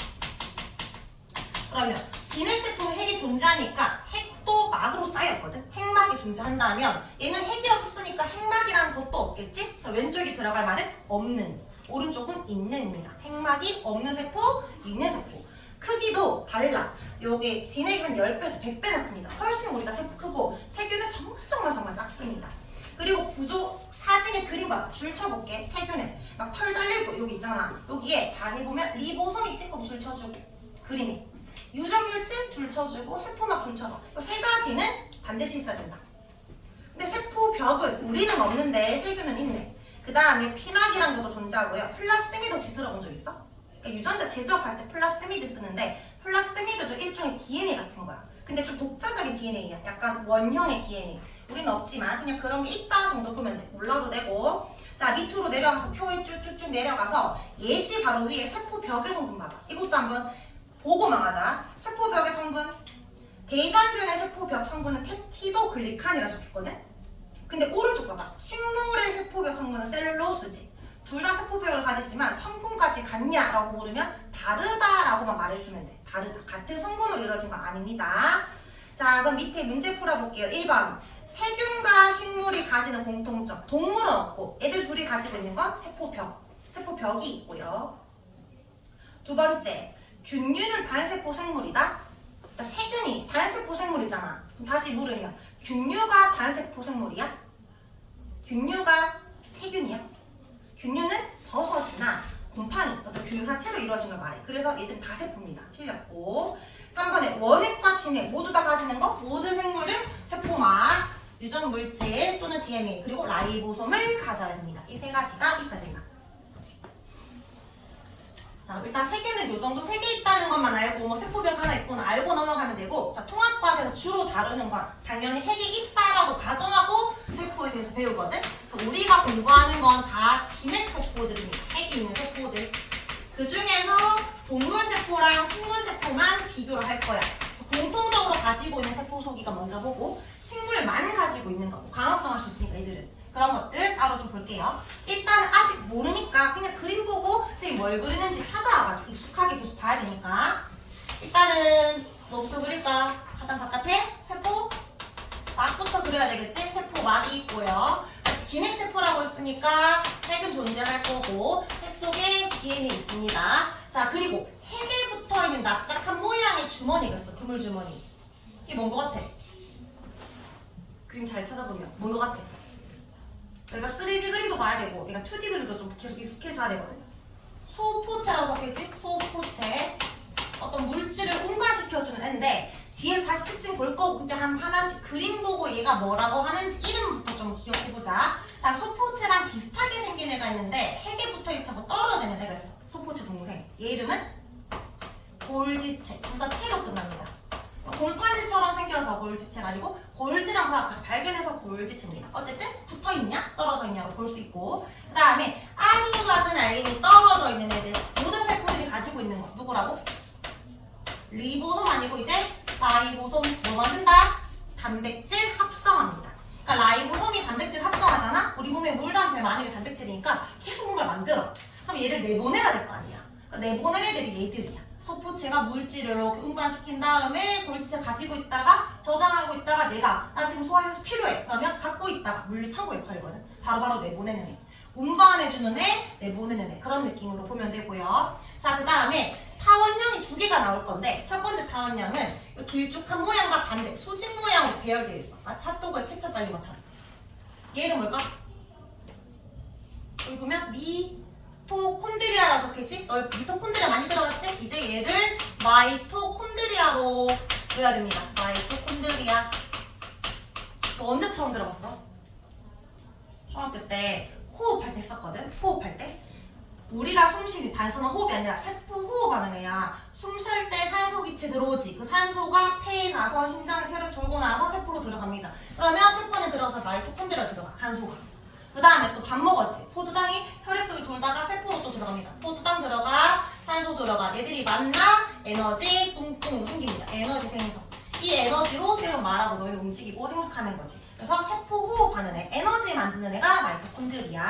그러면 진핵세포는 핵이 존재하니까 핵도 막으로 쌓였거든. 핵막이 존재한다면 얘는 핵이 없으니까 핵막이라는 것도 없겠지? 그래서 왼쪽이 들어갈 말은 없는, 오른쪽은 있는입니다. 핵막이 없는 세포, 있는 세포. 크기도 달라. 요게 진핵이 한 10배에서 100배나 큽니다. 훨씬 우리가 세포 크고 세균은 정말 작습니다. 그리고 구조 사진에 그림 봐봐. 줄 쳐볼게. 세균에 막 털 달리고 여기 있잖아. 여기에 자세히 보면 리보솜이 찍고 줄 쳐주고 그림이 유전물질 줄 쳐주고 세포막 줄 쳐봐. 이 세 가지는 반드시 있어야 된다. 근데 세포벽은 우리는 없는데 세균은 있네. 그 다음에 피막이란 것도 존재하고요. 플라스미드 혹시 들어본 적 있어? 그러니까 유전자 제조업할 때 플라스미드 쓰는데 플라스미드도 일종의 DNA 같은 거야. 근데 좀 독자적인 DNA야. 약간 원형의 DNA. 우리는 없지만 그냥 그런 게 있다 정도 보면 돼. 몰라도 되고. 자, 밑으로 내려가서 표에 쭉쭉쭉 내려가서 예시 바로 위에 세포벽의 성분 봐봐. 이것도 한번 보고만 하자. 세포벽의 성분. 대장균의 세포벽 성분은 펩티도글리칸이라 적혔거든. 근데 오른쪽 봐봐. 식물의 세포벽 성분은 셀룰로스지. 둘 다 세포벽을 가지지만 성분까지 같냐라고 물으면 다르다라고만 말해주면 돼. 다르다. 같은 성분으로 이루어진 건 아닙니다. 자, 그럼 밑에 문제 풀어볼게요. 1번. 세균과 식물이 가지는 공통점. 동물은 없고 애들 둘이 가지고 있는 건 세포벽. 세포벽이 있고요. 두 번째. 균류는 단세포 생물이다. 그러니까 세균이 단세포 생물이잖아. 그럼 다시 물으면 균류가 단세포 생물이야? 균류가 세균이야? 균류는 버섯이나 곰팡이, 어떤 균사체로 이루어진 걸 말해. 그래서 얘들은 다 세포입니다. 틀렸고. 3번에 원핵과 진핵 모두 다 가지는 거. 모든 생물은 세포막, 유전물질 또는 DNA 그리고 라이보솜을 가져야 됩니다. 이 세 가지가 있어야 된다. 자, 일단 세개는 요 정도 3개 있다는 것만 알고 세포벽 하나 있구나 알고 넘어가면 되고. 자, 통합과학에서 주로 다루는 건 당연히 핵이 있다라고 가정하고 세포에 대해서 배우거든. 그래서 우리가 공부하는 건 다 진핵세포들입니다. 핵이 있는 세포들. 그 중에서 동물세포랑 식물세포만 비교를 할 거야. 공통적으로 가지고 있는 세포 소기가 먼저 보고 식물만 가지고 있는 거. 광합성 할 수 있으니까 얘들은. 그런 것들 따로 좀 볼게요. 일단은 아직 모르니까 그냥 그림 보고 선생님이 뭘 그리는지 찾아와가지고 익숙하게 계속 봐야 되니까. 일단은 뭐부터 그릴까? 가장 바깥에 세포 막부터 그려야 되겠지? 세포 막이 있고요. 진핵세포라고 했으니까 핵은 존재할 거고 핵 속에 DNA 있습니다. 자, 그리고 핵에 붙어있는 납작한 모양의 주머니가 있어. 그물 주머니. 이게 뭔 거 같아? 그림 잘 찾아보면 뭔 거 같아? 내가 3D 그림도 봐야 되고 내가 2D 그림도 좀 계속 익숙해져야 되거든. 소포체라고 적혀있지? 소포체. 어떤 물질을 운반시켜주는 애인데 뒤에 다시 특징 볼 거고 그때 하나씩 그림 보고 얘가 뭐라고 하는지 이름부터 좀 기억해보자. 다음 소포체랑 비슷하게 생긴 애가 있는데 핵에 붙어있자고 떨어지는 애가 있어. 소포체 동생. 얘 이름은 골지체. 둘 다 체로 끝납니다. 골판지처럼 생겨서 골지체가 아니고 골지란 과학자가 발견해서 골지체입니다. 어쨌든 붙어있냐 떨어져 있냐고 볼 수 있고. 그 다음에 아주 작은 알갱이 떨어져 있는 애들 모든 세포들이 가지고 있는 거 누구라고? 리보솜 아니고 이제 라이보솜 뭐 만든다? 단백질 합성합니다. 그러니까 라이보솜이 단백질 합성하잖아? 우리 몸에 물 당 제일 많은 게 단백질이니까 계속 뭔가를 만들어. 그럼 얘를 내보내야 될 거 아니야. 그러니까 내보내는 애들이 얘들이야. 소포체가 물질을 이렇게 운반시킨 다음에 골지체 가지고 있다가 저장하고 있다가 나 지금 소화해서 필요해. 그러면 갖고 있다가 물리 창고 역할이거든. 바로바로 내보내는 애. 운반해주는 애, 내보내는 애. 그런 느낌으로 보면 되고요. 자, 그 다음에 타원형이 두 개가 나올 건데 첫 번째 타원형은 이 길쭉한 모양과 반대 수직 모양으로 배열되어 있어. 찻도그에 케첩 발린 것처럼. 얘 이름 뭘까? 여기 보면 미토콘드리아라고 적혀있지? 너 미토콘드리아 많이 들어갔지? 이제 얘를 마이토콘드리아로 그려야 됩니다. 마이토콘드리아. 너 언제 처음 들어봤어? 중학교 때 호흡할 때 썼거든? 호흡할 때. 우리가 숨쉬는 단순한 호흡이 아니라 세포 호흡하는 애야. 숨 쉴 때 산소 기체 들어오지. 그 산소가 폐에 가서 심장에 세를 돌고 나서 세포로 들어갑니다. 그러면 세포 안에 들어가서 마이토콘드리아 들어가. 산소가. 그 다음에 또 밥 먹었지. 포도당이 혈액 속을 돌다가 세포로 또 들어갑니다. 포도당 들어가, 산소 들어가. 얘들이 만나 에너지 뿡뿡 생깁니다. 에너지 생성. 이 에너지로 셀은 말하고 너희는 움직이고 생각하는 거지. 그래서 세포 호흡하는 애, 에너지 만드는 애가 마이토콘드리아.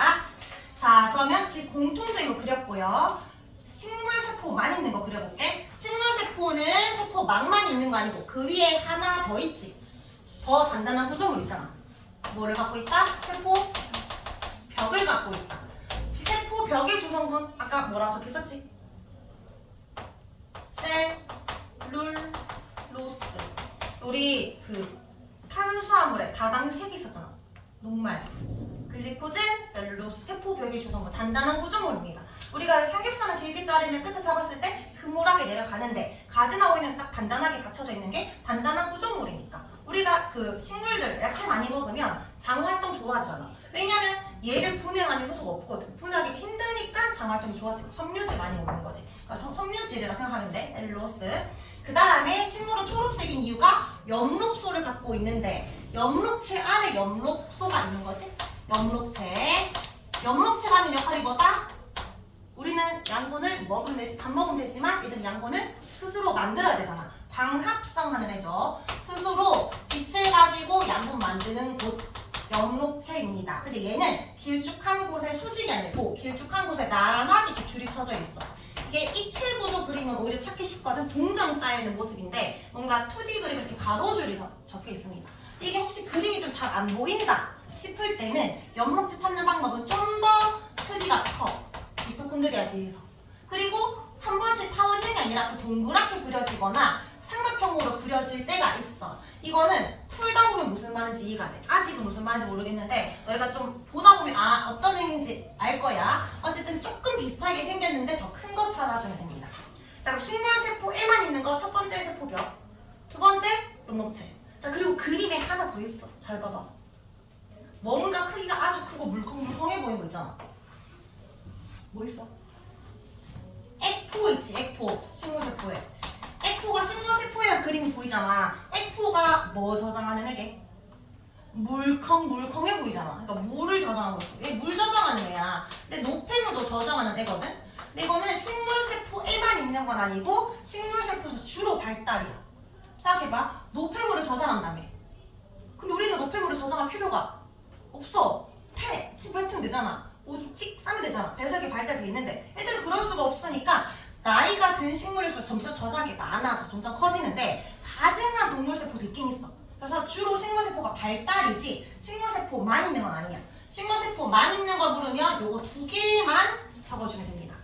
자, 그러면 지금 공통적인 거 그렸고요. 식물세포만 있는 거 그려볼게. 식물세포는 세포막만 있는 거 아니고 그 위에 하나 더 있지. 더 단단한 구조물 있잖아. 뭐를 갖고 있다? 세포 벽을 갖고 있다. 세포 벽의 주성분 아까 뭐라고 적혔었지? 셀룰로스. 우리 그 탄수화물에 다당류 3개 있었잖아. 녹말, 글리코젠, 셀룰로스. 세포 벽의 주성분 단단한 구조물입니다. 우리가 삼겹살은 길게 자르면 끝에 잡았을 때 흐물하게 내려가는데 가지나 오이는 딱 단단하게 받쳐져 있는 게 단단한 구조물이니까. 우리가 그 식물들 야채 많이 먹으면 장 활동 좋아하잖아. 왜냐면 얘를 분해하면 효소가 없거든. 분해하기 힘드니까 장 활동이 좋아지고 섬유질 많이 먹는 거지. 그러니까 섬유질이라 생각하면 돼. 셀룰로스. 그 다음에 식물은 초록색인 이유가 엽록소를 갖고 있는데 엽록체 안에 엽록소가 있는 거지. 엽록체. 엽록체가 하는 역할이 뭐다? 우리는 양분을 먹으면 되지, 밥 먹으면 되지만 얘들 양분을 스스로 만들어야 되잖아. 광합성하는 애죠. 스스로 빛을 가지고 양분 만드는 곳 엽록체입니다. 근데 얘는 길쭉한 곳에 수직이 아니고 길쭉한 곳에 나란하게 이렇게 줄이 쳐져 있어. 이게 입체 구조 그림은 오히려 찾기 쉽거든. 동전이 쌓여있는 모습인데 뭔가 2D 그림 이렇게 가로줄이 적혀 있습니다. 이게 혹시 그림이 좀 잘 안 보인다 싶을 때는 엽록체 찾는 방법은 좀 더 크기가 커. 미토콘드리아에 비해서. 그리고 한 번씩 타원형이 아니라 좀 동그랗게 그려지거나 삼각형으로 그려질 때가 있어. 이거는 풀다 보면 무슨 말인지 이해가 돼. 아직은 무슨 말인지 모르겠는데 너희가 좀 보다 보면 어떤 의미인지 알 거야. 어쨌든 조금 비슷하게 생겼는데 더 큰 거 찾아주면 됩니다. 자, 그럼 식물세포에만 있는 거 첫 번째 세포벽, 두 번째 엽록체. 자, 그리고 그림에 하나 더 있어. 잘 봐봐. 뭔가 크기가 아주 크고 물컹물컹해 보이는 거 있잖아. 뭐 있어? 액포 있지, 액포. 식물세포에. 액포가 식물세포에 그림이 보이잖아. 액포가 뭐 저장하는 애게? 물컹물컹해 보이잖아. 그러니까 물을 저장하고 있어. 얘 물 저장하는 애야. 근데 노폐물도 저장하는 애거든? 근데 이거는 식물세포에만 있는 건 아니고 식물세포에서 주로 발달이야. 생각해봐. 노폐물을 저장한다며. 근데 우리는 노폐물을 저장할 필요가 없어. 침 뱉으면 되잖아. 오줌 찍 싸면 되잖아. 배설이 발달돼 있는데 애들은 그럴 수가 없으니까 나이가 든 식물에서 점점 저장이 많아져. 점점 커지는데 다양한 동물세포도 있긴 있어. 그래서 주로 식물세포가 발달이지 식물세포만 있는 건 아니야. 식물세포만 있는 걸 물으면 요거 2개만 적어주면 됩니다.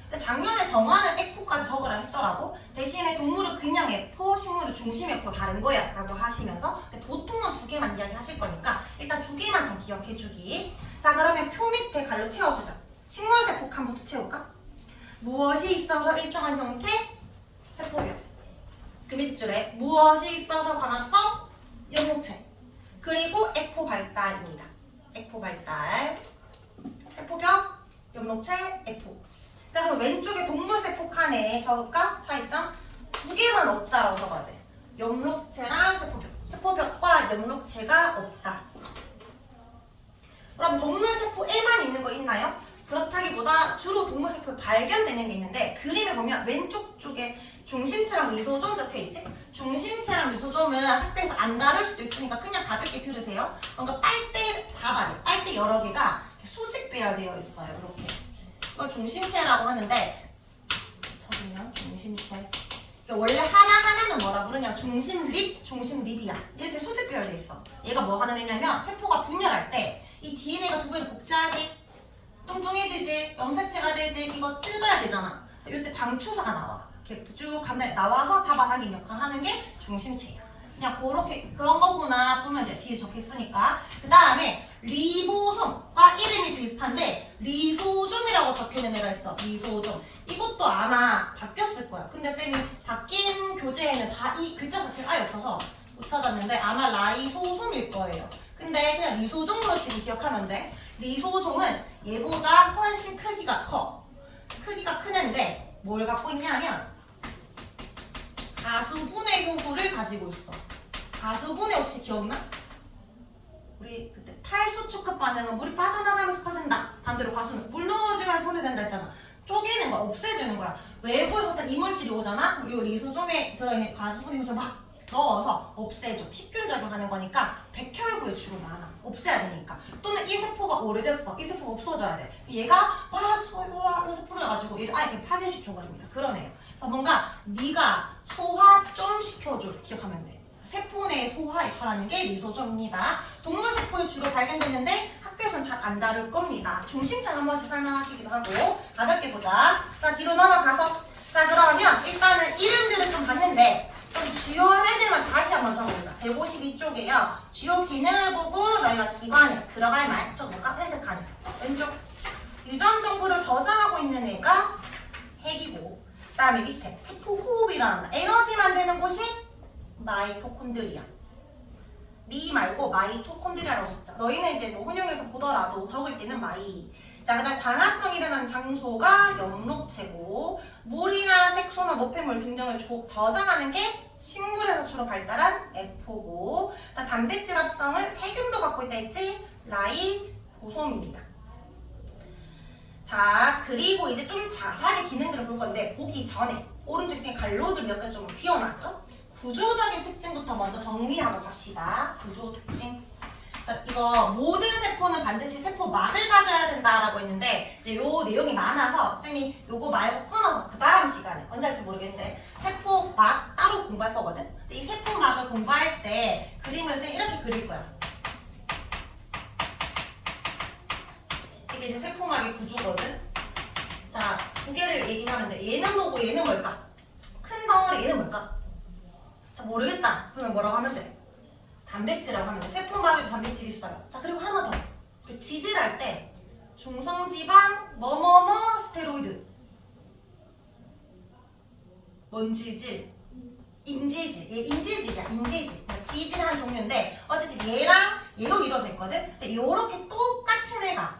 근데 작년에 정화는 액포까지 적으라 했더라고. 대신에 동물은 그냥 액포, 식물은 중심 액포 다른 거야 라고 하시면서 보통은 2개만 이야기 하실 거니까 일단 2개만 좀 기억해주기. 자, 그러면 표 밑에 갈로 채워주자. 식물세포 칸부터 채울까? 무엇이 있어서 일정한 형태? 세포벽. 그 밑에 줄에 무엇이 있어서 광합성? 엽록체. 그리고 액포 발달입니다. 액포 발달. 세포벽, 엽록체, 액포. 자, 그럼 왼쪽에 동물세포 칸에 적을까? 차이점? 2개만 없다라고 적어야 돼. 엽록체랑 세포벽. 세포벽과 엽록체가 없다. 그럼 동물세포에만 있는 거 있나요? 그렇다기보다 주로 동물세포에 발견되는 게 있는데 그림에 보면 왼쪽 쪽에 중심체랑 미소존 적혀있지? 중심체랑 미소존은 학교에서 안 다룰 수도 있으니까 그냥 가볍게 들으세요. 뭔가 빨대 다발, 빨대 여러 개가 수직 배열되어 있어요. 이렇게. 이걸 중심체라고 하는데 찾으면 중심체. 원래 하나하나는 뭐라 부르냐? 중심립, 중심립이야. 이렇게 수직 배열돼 있어. 얘가 뭐 하는 애냐면 세포가 분열할 때 이 DNA가 두 개로 복제하지, 뚱뚱해지지, 염색체가 되지, 이거 뜯어야 되잖아. 그래서 이때 방추사가 나와. 이렇게 쭉 나와서 잡아당긴 역할을 하는 게 중심체야. 그냥 그렇게 그런 거구나 보면 돼. 뒤에 적혀있으니까. 그 다음에 리보솜과 이름이 비슷한데 리소좀이라고 적혀있는 애가 있어. 리소좀. 이것도 아마 바뀌었을 거야. 근데 쌤이 바뀐 교재에는 다 이 글자 자체가 아예 없어서 못 찾았는데 아마 라이소솜일 거예요. 근데 그냥 리소좀으로 지금 기억하면 돼. 리소좀은 얘보다 훨씬 크기가 커. 크기가 크는데 뭘 갖고 있냐면 가수분해 효소를 가지고 있어. 가수분해 혹시 기억나? 우리 그때 탈수 축급 반응은 물이 빠져나가면서 커진다. 반대로 가수는 물 넣어주면 분해된다 했잖아. 쪼개는 거야. 없애주는 거야. 외부에서 어떤 이물질이 오잖아? 이 리소좀에 들어있는 가수분해 효소를 막 넣어서 없애줘. 식균작용하는 거니까 백혈구에 주로 많아. 없애야 되니까. 또는 이 세포가 오래됐어. 이 세포가 없어져야 돼. 얘가 막 소화해서 뿌려가지고 얘를 아예 파괴시켜버립니다. 그런 애요. 그래서 뭔가 네가 소화 좀 시켜줘. 기억하면 돼. 세포 내 소화 역할하는 게 리소좀입니다. 동물 세포에 주로 발견됐는데 학교에서는 잘 안 다룰 겁니다. 중심체 한 번씩 설명하시기도 하고. 가볍게 보자. 자, 뒤로 넘어가서. 자, 그러면 일단은 이름들은 좀 봤는데 좀 주요한 애들만 다시 한번 적어보자. 152쪽에요. 주요 기능을 보고 너희가 기관에 들어갈 말 적어볼까? 회색하는 왼쪽. 유전 정보를 저장하고 있는 애가 핵이고, 그 다음에 밑에 세포 호흡이라는 에너지 만드는 곳이 마이토콘드리아. 미 말고 마이토콘드리아라고 적자. 너희는 이제 뭐 혼용해서 보더라도 적을 때는 마이. 자, 그 다음 광합성이 일어나는 장소가 염록체고, 물이나 색소나 노폐물 등등을 저장하는 게 식물에서 주로 발달한 에포고, 단백질 합성은 세균도 갖고 있다 했지? 라이보솜입니다. 자, 그리고 이제 좀 자세하게 기능들을 볼 건데 보기 전에 오른쪽 층에 갈로들 몇 개 좀 비워놨죠? 구조적인 특징부터 먼저 정리하고 갑시다. 구조 특징. 이거 모든 세포는 반드시 세포막을 가져야 된다라고 했는데 이제 요 내용이 많아서 쌤이 요거 말고 끊어서 그 다음 시간에 언제 할지 모르겠는데 세포막 따로 공부할 거거든. 근데 이 세포막을 공부할 때 그림을 쌤 이렇게 그릴 거야. 이게 이제 세포막의 구조거든. 자, 두 개를 얘기하면 돼. 얘는 뭐고 얘는 뭘까? 큰 덩어리 얘는 뭘까? 자, 모르겠다. 그러면 뭐라고 하면 돼? 단백질이라고 하면 돼. 세포막에도 단백질이 있어요. 자, 그리고 하나 더. 지질할 때 중성지방 뭐뭐뭐 스테로이드. 뭔 지질? 인지질. 얘 인지질이야. 인지질. 지질한 종류인데 어쨌든 얘랑 얘로 이루어져 있거든. 근데 요렇게 똑같은 애가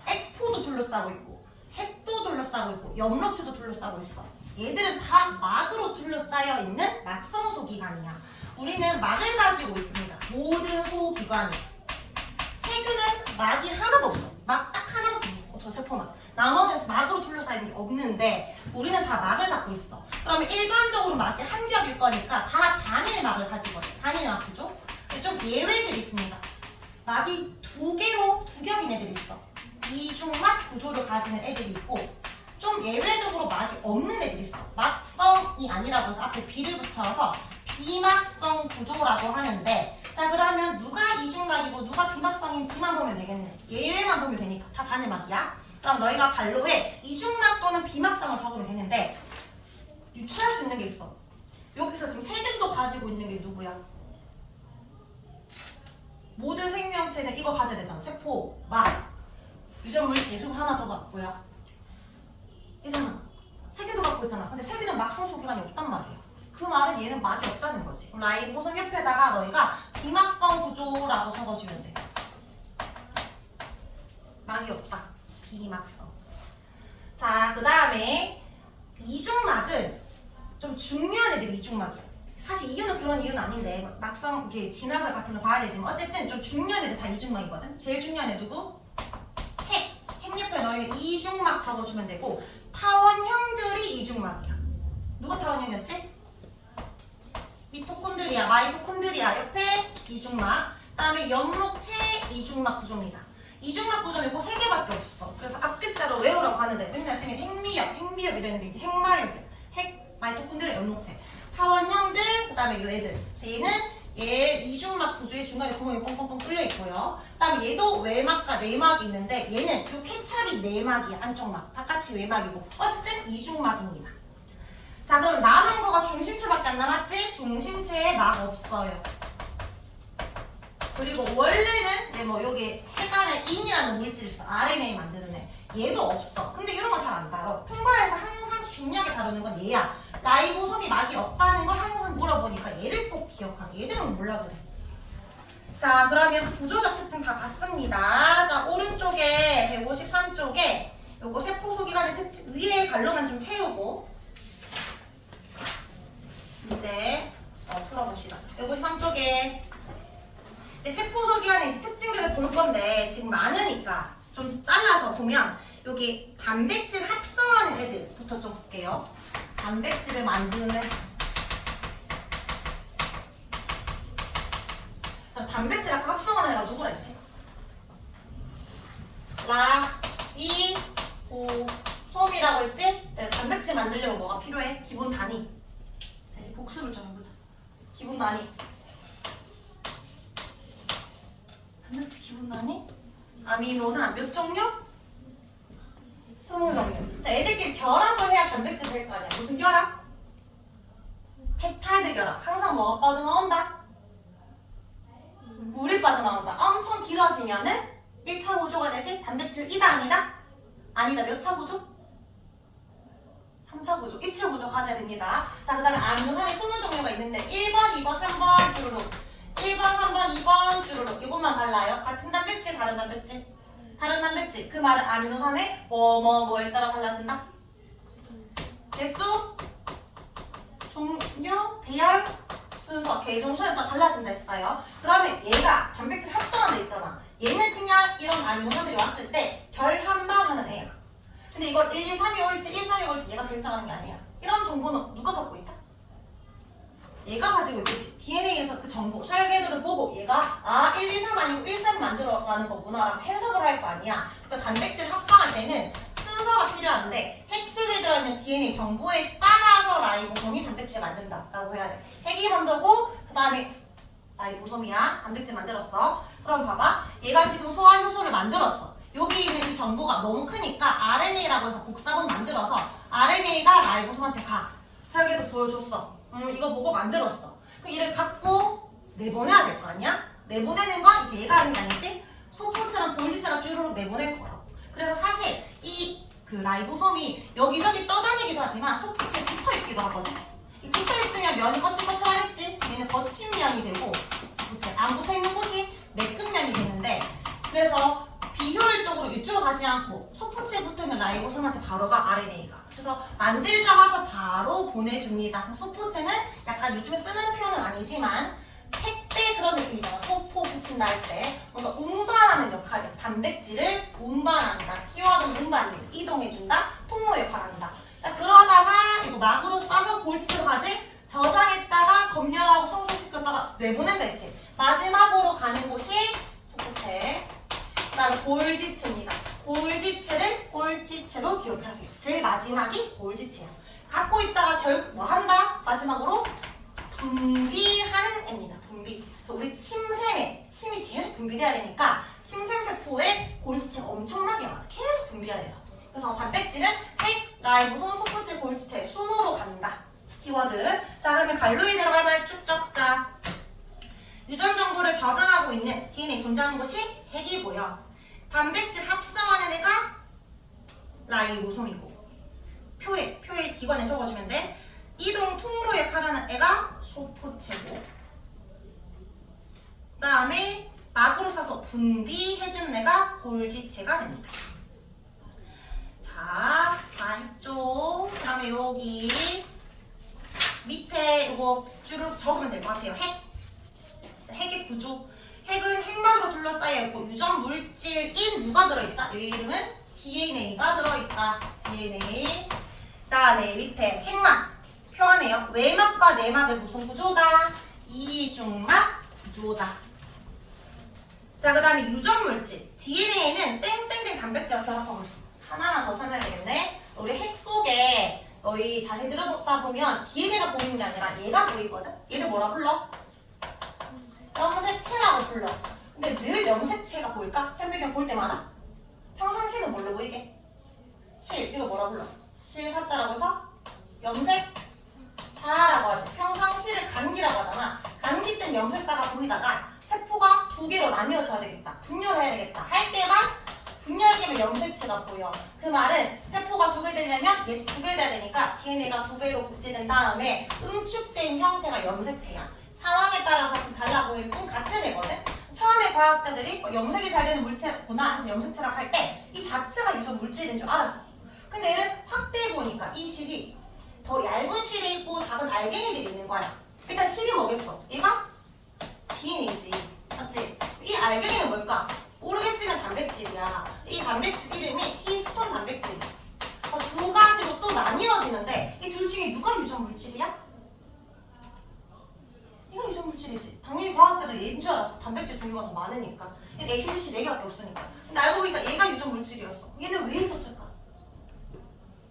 액포도 둘러싸고 있고 핵도 둘러싸고 있고 염록체도 둘러싸고 있어. 얘들은 다 막으로 둘러싸여 있는 막성 소기관이야. 우리는 막을 가지고 있습니다. 모든 소기관이. 세균은 막이 하나도 없어. 막 딱 하나밖에 없어. 세포막. 나머지는 막으로 둘러싸인 게 없는데 우리는 다 막을 갖고 있어. 그러면 일반적으로 막이 한 겹일 거니까 다 단일막을 가지거든. 단일막 구조. 근데 좀 예외들이 있습니다. 막이 두 겹인 애들이 있어. 이중막 구조를 가지는 애들이 있고 좀 예외적으로 막이 없는 애들이 있어. 막성이 아니라고 해서 앞에 비를 붙여서 비막성 구조라고 하는데 자, 그러면 누가 이중막이고 누가 비막성인지만 보면 되겠네. 예외만 보면 되니까 다 단일막이야. 그럼 너희가 발로에 이중막 또는 비막성을 적으면 되는데 유추할 수 있는 게 있어. 여기서 지금 세균도 가지고 있는 게 누구야? 모든 생명체는 이거 가져야 되잖아. 세포, 막, 유전물질. 그리고 하나 더 봐. 뭐야? 얘잖아. 세균도 갖고 있잖아. 근데 세균은 막성 소기관이 없단 말이야. 그 말은 얘는 막이 없다는 거지. 라이보솜 옆에다가 너희가 비막성 구조라고 적어주면 돼. 막이 없다. 비막성. 자, 그 다음에 이중막은 좀 중요한 애들이 이중막이야. 사실 이유는 그런 이유는 아닌데 막상 이렇게 진화설 같은 걸 봐야 되지만 어쨌든 좀 중요한 애들 다 이중막이거든. 제일 중요한 애 누구? 핵 옆에 너희는 이중막 적어주면 되고 타원형들이 이중막이야. 누가 타원형이었지? 미토콘드리아, 마이토콘드리아 옆에 이중막, 그다음에 연목체 이중막 구조입니다. 이중막 구조는 이거 3개밖에 없어. 그래서 앞글자로 외우라고 하는데 맨날 선생님이 핵미역 이랬는데 이제 핵마역이야. 핵, 마이토콘드리아, 연목체. 타원형들, 그다음에 얘들. 얘는 이중막 구조의 중간에 구멍이 뻥뻥뻥 뚫려 있고요. 그다음에 얘도 외막과 내막이 있는데 얘는 요 케찹이 내막이야. 안쪽막. 바깥이 외막이고. 어쨌든 이중막입니다. 자, 그럼 남은 거가 중심체밖에 안 남았지? 중심체에 막 없어요. 그리고 원래는 이제 뭐 여기 핵안에 인이라는 물질이 있어. RNA 만드는 애. 얘도 없어. 근데 이런 거 잘 안 다뤄. 통과해서 항상 중요하게 다루는 건 얘야. 라이보솜이 막이 없다는 걸 항상 물어보니까 얘를 꼭 기억하게. 얘들은 몰라도 돼. 자, 그러면 구조적 특징 다 봤습니다. 자, 오른쪽에 153쪽에 요거 세포소기관의 특징 위에 갈로만 좀 채우고 문제 풀어봅시다. 153쪽에 이제 세포소기관의 이제 특징들을 볼 건데 지금 많으니까 좀 잘라서 보면 여기 단백질 합성하는 애들부터 좀 볼게요. 단백질을 만드는 애. 단백질 아까 합성하는 애가 누구라 했지? 라이보솜이라고 했지? 단백질 만들려면 뭐가 필요해? 기본 단위. 자, 이제 복습을 좀 해보자. 기본 단위. 단백질 기본 단위? 아미노산 몇 종류? 20종류. 자, 애들끼리 결합을 해야 단백질 될 거 아니야. 무슨 결합? 펩타이드 결합. 항상 뭐가 빠져나온다? 물이 빠져나온다. 엄청 길어지면은 1차 구조가 되지? 단백질 2다 아니다? 아니다. 몇 차 구조? 3차 구조. 입체 구조 가져야 됩니다. 자, 그 다음에 아미노산이 20종류가 있는데 1번, 2번, 3번 주르륵 1번, 3번, 2번 주르륵 이것만 달라요. 같은 단백질, 다른 단백질. 다른 단백질. 그 말은 아미노산의 뭐에 따라 달라진다? 개수, 종류, 배열, 순서, 계종수에 따라 달라진다 했어요. 그러면 얘가 단백질 합성한 애 있잖아. 얘는 그냥 이런 아미노산들이 왔을 때 결합만 하는 애야. 근데 이걸 1, 2, 3이 올지 1, 3이 올지 얘가 결정하는 게 아니야. 이런 정보는 누가 갖고 있다? 얘가 가지고 있겠지. DNA에서 그 정보, 혈궤도를 보고 얘가 1, 2, 3 아니고 1, 3 만들어가는 거구나 라고 해석을 할 거 아니야. 그러니까 단백질 합성할 때는 순서가 필요한데 핵 속에 들어있는 DNA 정보에 따라서 라이보솜이 단백질을 만든다 라고 해야 돼. 핵이 먼저고 그 다음에 라이보솜이야. 단백질 만들었어. 그럼 봐봐. 얘가 지금 소화 효소를 만들었어. 여기 있는 이 정보가 너무 크니까 RNA라고 해서 복사본 만들어서 RNA가 라이보솜한테 가. 혈궤도 보여줬어. 이거 보고 만들었어. 그럼 이를 갖고 내보내야 될 거 아니야? 내보내는 건 이제 얘가 하는 게 아니지? 소포체랑 골지체가 쭈루룩 내보낼 거라고. 그래서 사실 이 그 라이보솜이 여기저기 떠다니기도 하지만 소포체에 붙어있기도 하거든. 이 붙어있으면 면이 거칠거칠하겠지? 얘는 거친 면이 되고 소포체 안 붙어있는 곳이 매끈 면이 되는데 그래서 비효율적으로 이쪽으로 가지 않고 소포체에 붙어있는 라이보솜한테 바로 가 RNA가. 그래서 만들자마자 바로 보내줍니다. 소포체는 약간 요즘에 쓰는 표현은 아니지만 택배 그런 느낌이잖아. 소포 붙인다 할 때 뭔가 운반하는 역할이야. 단백질을 운반한다. 키워드는 운반입니다. 이동해준다. 통로 역할한다. 자, 그러다가 이거 막으로 싸서 골치로 가지. 저장했다가 검열하고 성숙시켰다가 내보낸다 했지. 마지막으로 가는 곳이 소포체. 그 다음에 골지체입니다. 골지체로 기억하세요. 제일 마지막이 골지체야. 갖고 있다가 결국 뭐 한다? 마지막으로 분비하는 애입니다. 분비. 그래서 우리 침이 계속 분비돼야 되니까 침샘세포에 골지체가 엄청나게 많아. 계속 분비해야 돼서. 그래서 단백질은 핵, 라이보솜, 소포체, 골지체 순으로 간다. 키워드. 자, 그러면 갈로이 들어갈 말 쭉 적자. 유전 정보를 저장하고 있는 DNA 존재하는 곳이 핵이고요. 단백질 합성하는 애가 라이보솜이고 표에 기관에 적어주면 돼. 이동 통로 역할하는 애가 소포체고 그 다음에 막으로 싸서 분비해주는 애가 골지체가 됩니다. 자, 이쪽 그 다음에 여기 밑에 이거 쭉 적으면 될 것 같아요. 핵의 구조. 핵은 핵막으로 둘러싸여 있고 유전 물질인 누가 들어있다? 이 이름은 DNA가 들어있다. DNA. 그 다음에 밑에 핵막. 표하네요. 외막과 내막의 무슨 구조다? 이중막 구조다. 자, 그 다음에 유전물질. DNA는 땡땡땡 단백질과 결합하고 있어. 하나만 더 설명해야 되겠네. 우리 핵 속에 너희 자세히 들어보다 보면 DNA가 보이는 게 아니라 얘가 보이거든? 얘를 뭐라 불러? 염색체라고 불러. 근데 늘 염색체가 보일까? 현백이 볼 때마다? 평상시는 뭘로 보이게? 실. 이거 뭐라 불러? 실사자라고 해서 염색사라고 하지. 평상시를 감기라고 하잖아. 감기 땐 염색사가 보이다가 세포가 두 개로 나뉘어져야 되겠다. 분열을 해야 되겠다. 할 때만 분열되면 염색체가 보여. 그 말은 세포가 두 개 되려면 얘 두 개 돼야 되니까 DNA가 두 개로 복제된 다음에 응축된 형태가 염색체야. 상황에 따라서 좀 달라 보일 뿐 같은 애거든. 처음에 과학자들이 염색이 잘 되는 물체구나 해서 염색체라고 할 때 이 자체가 유전 물질인 줄 알았어. 근데 얘를 확대해 보니까 이 실이 더 얇은 실이 있고 작은 알갱이들이 있는 거야. 일단 실이 뭐겠어? 얘가 DNA지. 맞지? 이 알갱이는 뭘까? 모르겠으면 단백질이야. 이 단백질 이름이 히스톤 단백질이야. 두 가지로 또 나뉘어지는데 이 둘 중에 누가 유전 물질이야? 이거 유전 물질이지. 당연히 과학자들 얘인 줄 알았어. 단백질 종류가 더 많으니까. ATGC 4개밖에 없으니까. 근데 알고 보니까 얘가 유전 물질이었어. 얘는 왜 있었을까?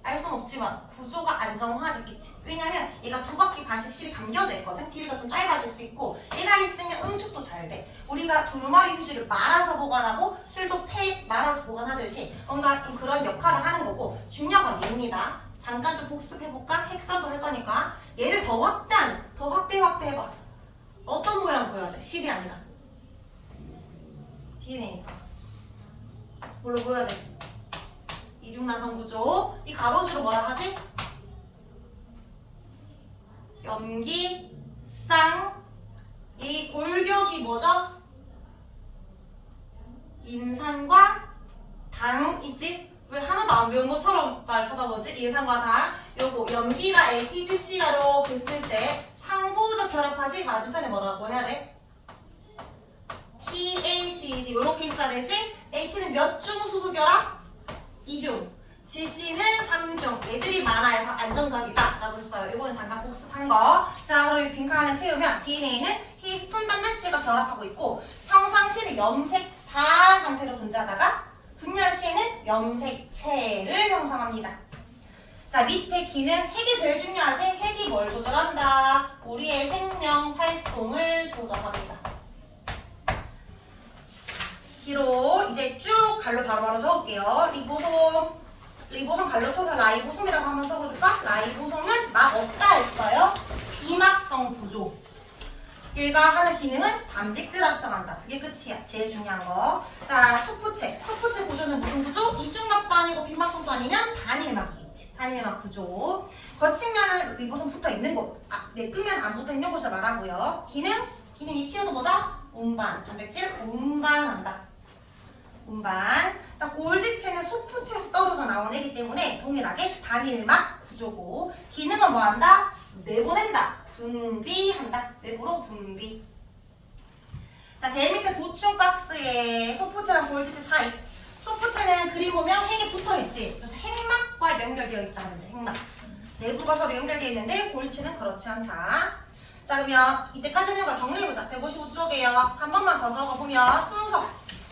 알 순 없지만 구조가 안정화됐겠지. 왜냐면 얘가 두 바퀴 반씩 실이 감겨져 있거든. 길이가 좀 짧아질 수 있고 얘가 있으면 응축도 잘 돼. 우리가 두루마리 휴지를 말아서 보관하고 실도 팩 말아서 보관하듯이 뭔가 좀 그런 역할을 하는 거고 중요한 건 얘입니다. 잠깐 좀 복습해볼까? 핵산도 할 거니까 얘를 더 확대하면 더 확대해봐. 어떤 모양 보여야 돼? 실이 아니라 DNA니까 뭘로 보여야 돼? 이중나선 구조. 이 가로주로 뭐라 하지? 염기, 쌍. 이 골격이 뭐죠? 인산과 당이지? 왜 하나도 안 배운 것처럼 날 쳐다보지? 인산과 당. 요거 염기가 ATGC가 이렇게 했을 때 상부적 결합하지? 맞은편에 뭐라고 해야 돼? TACG 이렇게 있어야 되지? AT는 몇 중 수소 결합? 2중. GC는 3중. 얘들이 많아서 안정적이다 라고 했어요. 이거는 잠깐 복습한 거. 자, 그럼 이 빈칸을 채우면 DNA는 히스톤 단백질과 결합하고 있고 평상시는 염색사 상태로 존재하다가 분열 시에는 염색체를 형성합니다. 자, 밑에 기는 핵이 제일 중요하지? 핵이 뭘 조절한다? 우리의 생명 활동을 조절합니다. 기로 이제 쭉 갈로 바로바로 적을게요. 리보솜 갈로 쳐서 라이보솜이라고 한번 적어줄까? 라이보솜은 막 없다 했어요. 비막성 구조. 얘가 하는 기능은 단백질 합성한다. 그게 끝이야. 제일 중요한 거. 자, 소포체. 소포체 구조는 무슨 구조? 이중막도 아니고 비막성도 아니면 단일막이겠지. 단일막 구조. 거친 면은 리보솜 붙어 있는 곳. 끝면 안 붙어 있는 곳을 말하고요. 기능이 키워드보다 운반. 단백질 운반한다. 운반. 자, 골지체는 소포체에서 떨어져 나온 애기 때문에 동일하게 단일막 구조고 기능은 뭐한다? 내보낸다. 분비한다. 내부로 분비. 자, 제일 밑에 보충 박스에 소포체랑 골지체 차이. 소포체는 그림 보면 핵이 붙어있지. 그래서 핵막과 연결되어 있다는데 핵막. 내부가 서로 연결되어 있는데 골지체는 그렇지 않다. 자, 그러면 이때까지 했는 거 정리해보자. 155쪽에요. 한 번만 더 적어보면 순서.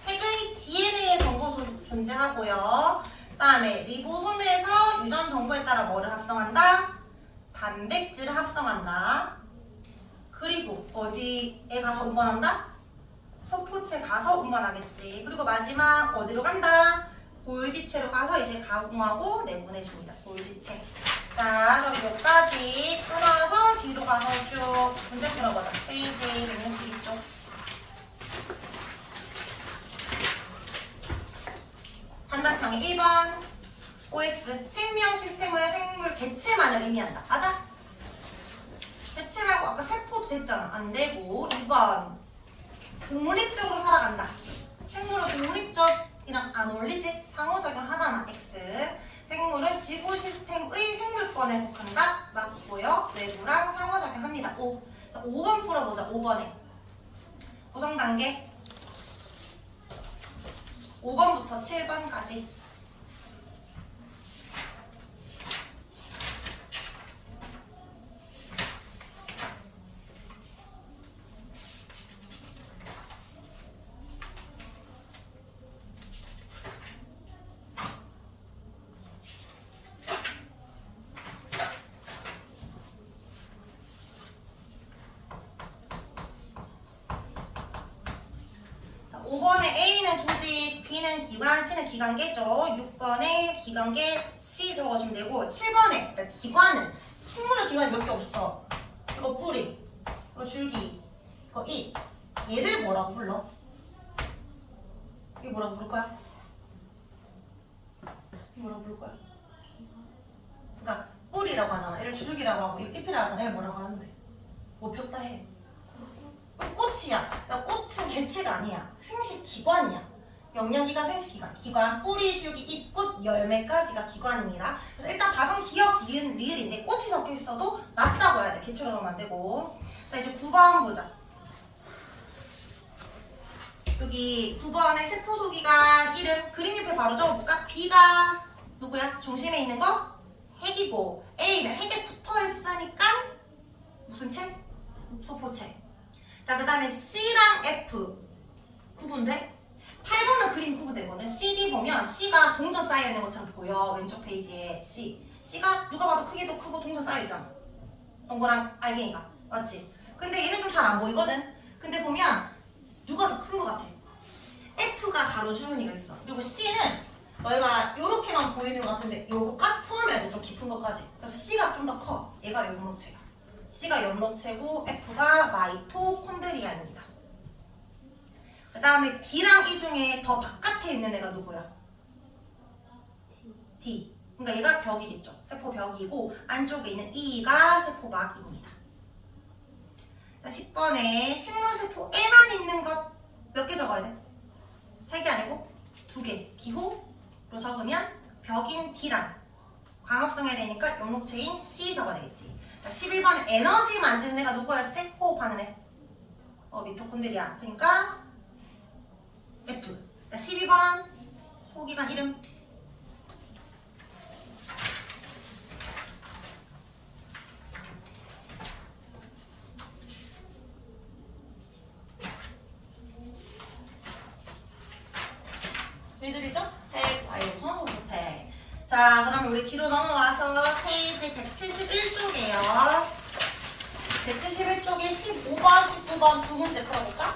핵의 DNA의 정보 존재하고요. 그 다음에 리보솜에서 유전 정보에 따라 뭐를 합성한다? 단백질을 합성한다. 그리고 어디에 가서 운반한다? 소포체 가서 운반하겠지. 그리고 마지막 어디로 간다? 골지체로 가서 이제 가공하고 내보내줍니다. 골지체. 자, 그럼 여기까지 끊어서 뒤로 가서 쭉 문제 풀어보자. 페이지 162쪽. 단답형의 1번 OX 생명 시스템의 생물 개체만을 의미한다. 맞아? 개체 말고 아까 세포도 됐잖아. 안 되고 2번 독립적으로 살아간다. 생물은 독립적이랑 안 어울리지? 상호작용 하잖아. X 생물은 지구 시스템의 생물권에 속한다. 맞고요. 외부랑 상호작용합니다. 5. 자, 5번 풀어보자. 5번에 고정 단계 5번부터 7번까지. 5번에 A는 조직, B는 기관, C는 기관계죠. 6번에 기관계 C 적어주면 되고 7번에 그러니까 기관은 식물의 기관이 몇 개 없어. 이거 뿌리, 이거 줄기, 이거 잎. 얘를 뭐라고 불러? 이게 뭐라고 부를 거야? 이게 뭐라고 부를 거야? 그러니까 뿌리라고 하잖아. 얘를 줄기라고 하고 이거 잎이라고 하잖아. 얘를 뭐라고 하는데? 뭐 폈다 해. 꽃이야. 나 꽃은 개체가 아니야. 생식기관이야. 영양기관, 생식기관. 기관, 뿌리, 줄기, 잎, 꽃, 열매까지가 기관입니다. 그래서 일단 답은 기억, 니은, 리을인데 꽃이 적혀 있어도 맞다고 해야 돼. 개체로 넣으면 안 되고. 자, 이제 9번 보자. 여기 9번에 세포소기관 이름 그림 옆에 바로 적어볼까? B가 누구야? 중심에 있는 거? 핵이고 A는 핵에 붙어 있으니까 무슨 체? 소포체. 자, 그 다음에 C랑 F 구분돼? 8번은 그림 구분되거든. CD 보면 C가 동전 쌓여 있는 것처럼 보여. 왼쪽 페이지에 C가 누가 봐도 크기도 크고 동전 쌓여 있잖아. 동그란 알갱이가 맞지? 근데 얘는 좀 잘 안 보이거든. 근데 보면 누가 더 큰 것 같아? F가 가로 줄무늬가 있어. 그리고 C는 너희가 요렇게만 보이는 것 같은데 요거까지 포함해야 돼. 좀 깊은 것까지. 그래서 C가 좀 더 커. 얘가 엽록체야. C가 엽록체고 F가 마이토콘드리아입니다. 그 다음에 D랑 E 중에 더 바깥에 있는 애가 누구야? D. 그러니까 얘가 벽이겠죠. 세포벽이고 안쪽에 있는 E가 세포막입니다. 자, 10번에 식물세포에만 있는 것 몇 개 적어야 돼? 3개 아니고 2개. 기호로 적으면 벽인 D랑 광합성 해야 되니까 용록체인 C 적어야 되겠지. 자, 11번에 에너지 만드는 애가 누구였지? 호흡하는 애. 미토콘드리아. 그러니까 F. 자, 12번 소기관 이름. 얘들이죠? 핵, 바이오선, 소포체. 자, 그럼 우리 뒤로 넘어와서 페이지 171쪽이에요. 171쪽에 15번, 19번 두 문제 풀어볼까?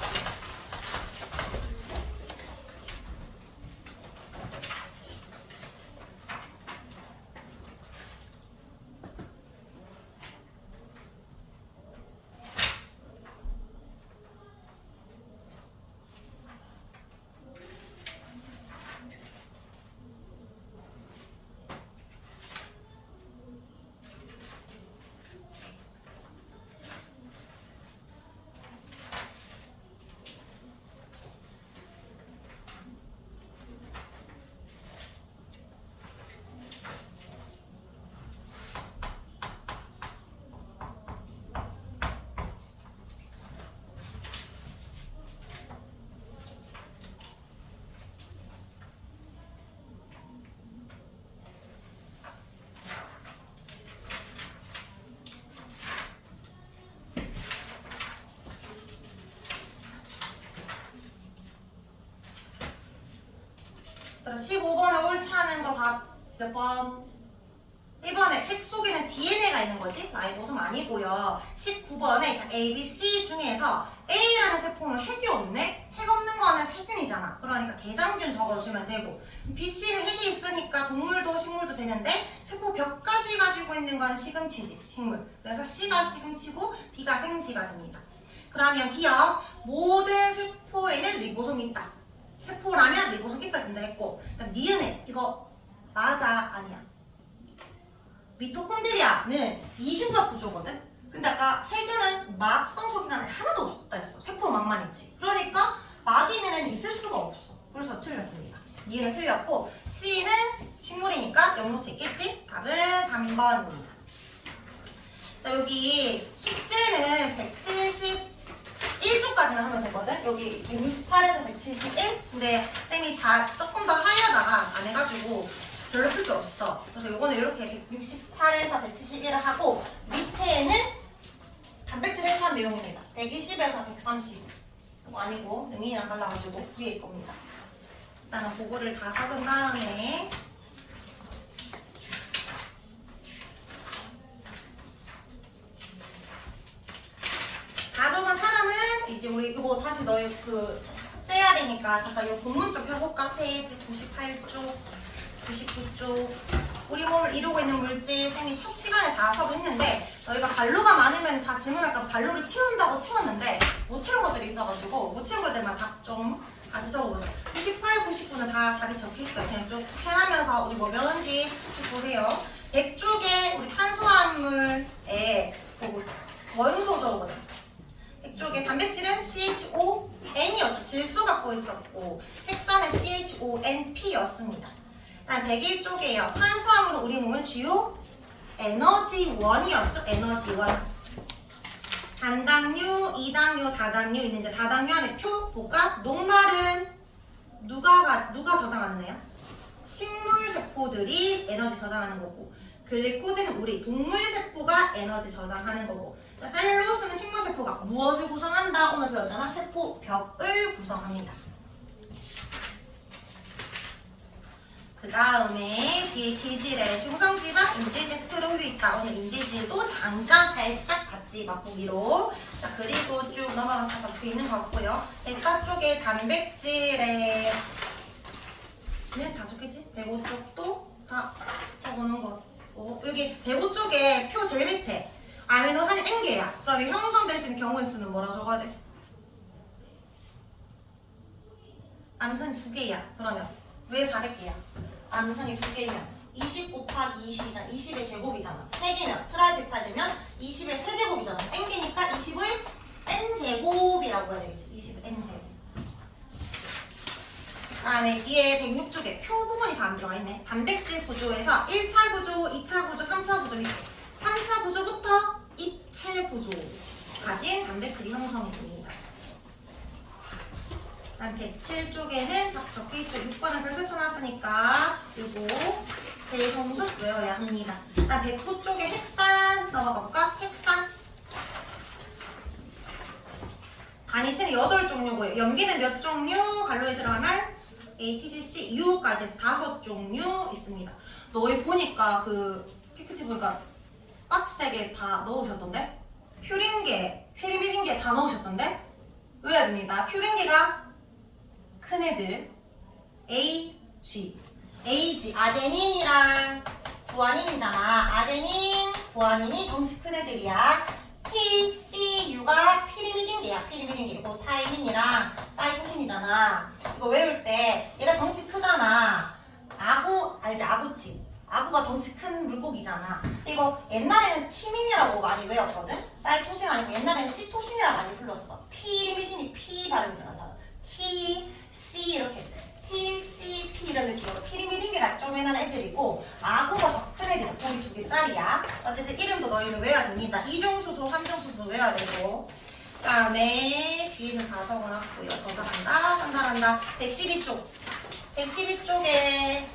그럼 15번에 옳지 않은 거 다 몇 번? 1번에 핵 속에는 DNA가 있는 거지? 라이보솜 아니고요. 19번에 자, A, B, C 중에서 A라는 세포는 핵이 없네? 핵 없는 거는 세균이잖아. 그러니까 대장균 적어주면 되고 B, C는 핵이 있으니까 동물도 식물도 되는데 세포 벽까지 가지고 있는 건 시금치지, 식물. 그래서 C가 시금치고 B가 생지가 됩니다. 그러면 기억, 모든 세포에는 리보솜이 있다. 세포라면 리보솜 있어야 된다 했고 그다음 니은에 이거 맞아 아니야. 미토콘드리아는 이중각 구조거든. 근데 아까 세균은 막성 소기관이 하나도 없었다 했어. 세포막만 있지. 그러니까 막이 있는 애는 있을 수가 없어. 그래서 틀렸습니다. 니은은 틀렸고 C는 식물이니까 영록체 있겠지? 답은 3번입니다. 자, 여기 숙제는 171쪽까지만 하면 되거든. 여기 168에서 171. 근데 쌤이 조금 더 하려다가 안 해가지고 별로 풀 게 없어. 그래서 요거는 이렇게 168에서 171을 하고 밑에는 단백질 해소한 내용입니다. 120에서 130. 그거 아니고 능이랑 달라가지고 위에 겁니다. 일단은 그거를 다 적은 다음에 다 적은 사람은 이제 우리 이거 다시 너희 그 숙제해야 되니까 잠깐 이 본문 좀 펴볼까? 페이지 98쪽, 99쪽. 우리 몸을 이루고 있는 물질 쌤이 첫 시간에 다 수업했는데 저희가 반로가 많으면 다 질문할까 반로를 채운다고 채웠는데 못 채운 것들이 있어가지고 못 채운 것들만 답 좀 같이 적어보자. 98, 99는 다 답이 적혀있어요. 그냥 쭉 스캔하면서 우리 뭐 배웠는지 쭉 보세요. 100쪽에 우리 탄수화물에 원소 적어보자. 100쪽에 단백질은 CHON이었죠. 질소 갖고 있었고 핵산은 CHONP였습니다. 다음 101쪽이에요. 탄수화물은 우리 몸의 주요 에너지원이었죠. 에너지원. 단당류, 이당류, 다당류 있는데 다당류 안에 표 볼까? 녹말은 누가 저장하는 애야? 식물세포들이 에너지 저장하는 거고 글리코젠은 우리 동물세포가 에너지 저장하는 거고 자, 셀룰로스는 식물세포가 무엇을 구성한다? 오늘 배웠잖아. 세포벽을 구성합니다. 그 다음에 뒤에 지질에 중성지방, 인지질, 스테로이드 있다. 오늘 인지질도 잠깐 살짝 봤지 맛보기로. 자 그리고 쭉 넘어가서 적혀 있는 것 같고요. 104쪽에 단백질에는 다 적혔지? 105쪽도 다 적어놓은 것 같고 여기 105쪽에 표 제일 밑에 아미노산이 N개야. 그럼 이 형성될 수 있는 경우의 수는 뭐라고 적어야 돼? 아미노산이 2개야. 그러면 왜 400개야? 아미노산이 2개면 20 곱하기 20이잖아. 20의 제곱이잖아. 3개면 트라이펩타이드면 20의 세제곱이잖아. N개니까 20의 N제곱이라고 해야 되겠지. 20의 N제곱. 그 다음에 뒤에 106쪽에 표 부분이 다 안 들어가 있네. 단백질 구조에서 1차 구조, 2차 구조, 3차 구조 밑에 3차 구조부터 입체 구조 가진 단백질이 형성이 됩니다. 한 107쪽에는 딱 적혀있죠. 6번을 별표 쳐놨으니까 요거 대성수 외워야 합니다. 한 109쪽에 핵산 넘어가 볼까? 핵산 단위체는 8종류고요. 염기는 몇 종류? 갈로에 들어가면 ATGC, U까지 해서 5종류 있습니다. 너희 보니까 그 PPT 보니까 빡세게 다 넣으셨던데? 퓨린계, 피리미딘계 다 넣으셨던데? 외워야 됩니다. 퓨린계가 큰 애들 AG 아데닌이랑 구아닌이잖아. 아데닌, 구아닌이 덩치 큰 애들이야. TCU가 피리미딘계야. 피리미딘계. 이거 타이민이랑 사이토신이잖아. 이거 외울 때 얘가 덩치 크잖아. 아구 알지? 아구찜. 아구가 덩치 큰 물고기잖아. 이거 옛날에는 티민이라고 많이 외웠거든? 사이토신 아니고 옛날에는 시토신이라고 많이 불렀어. 피리미딘이 P 발음이잖아. T, C 이렇게 TCP 이런 느낌으로 피리미딘계가 쪼매난 애들이고 아구가 더 큰 애들이야. 거의 2개짜리야. 어쨌든 이름도 너희는 외워야 됩니다. 2종수소, 3종수소 외워야 되고 그 다음에 뒤에는 다 적어놨고요. 저장한다, 전달한다. 112쪽 112쪽에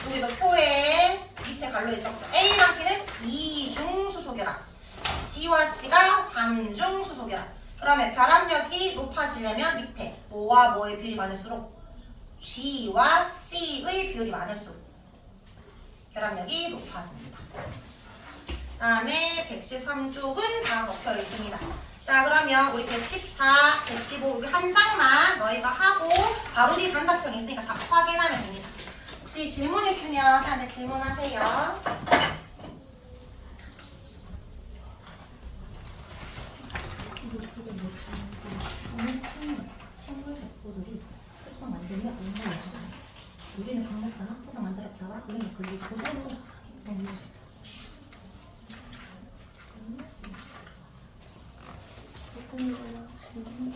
여기도 표에 밑에 갈로에 적죠. A랑 P는 2중수소결합 G와 C가 3중수소결합 그러면 결합력이 높아지려면 밑에 뭐와 뭐의 비율이 많을수록 G와 C의 비율이 많을수록 결합력이 높아집니다. 그 다음에 113쪽은 다 적혀 있습니다. 자 그러면 우리 114, 115 여기 한 장만 너희가 하고 바로 뒤에 단답형 있으니까 다 확인하면 됩니다. 혹시 질문 있으면 저한테 질문하세요. 식물세포들이 포장 만들면 얼마나 좋잖아. 우리는 밥 먹잖아. 포장 만들었다가 우리는 그게 그대로 먹는 거지. 어떤 거야? 지금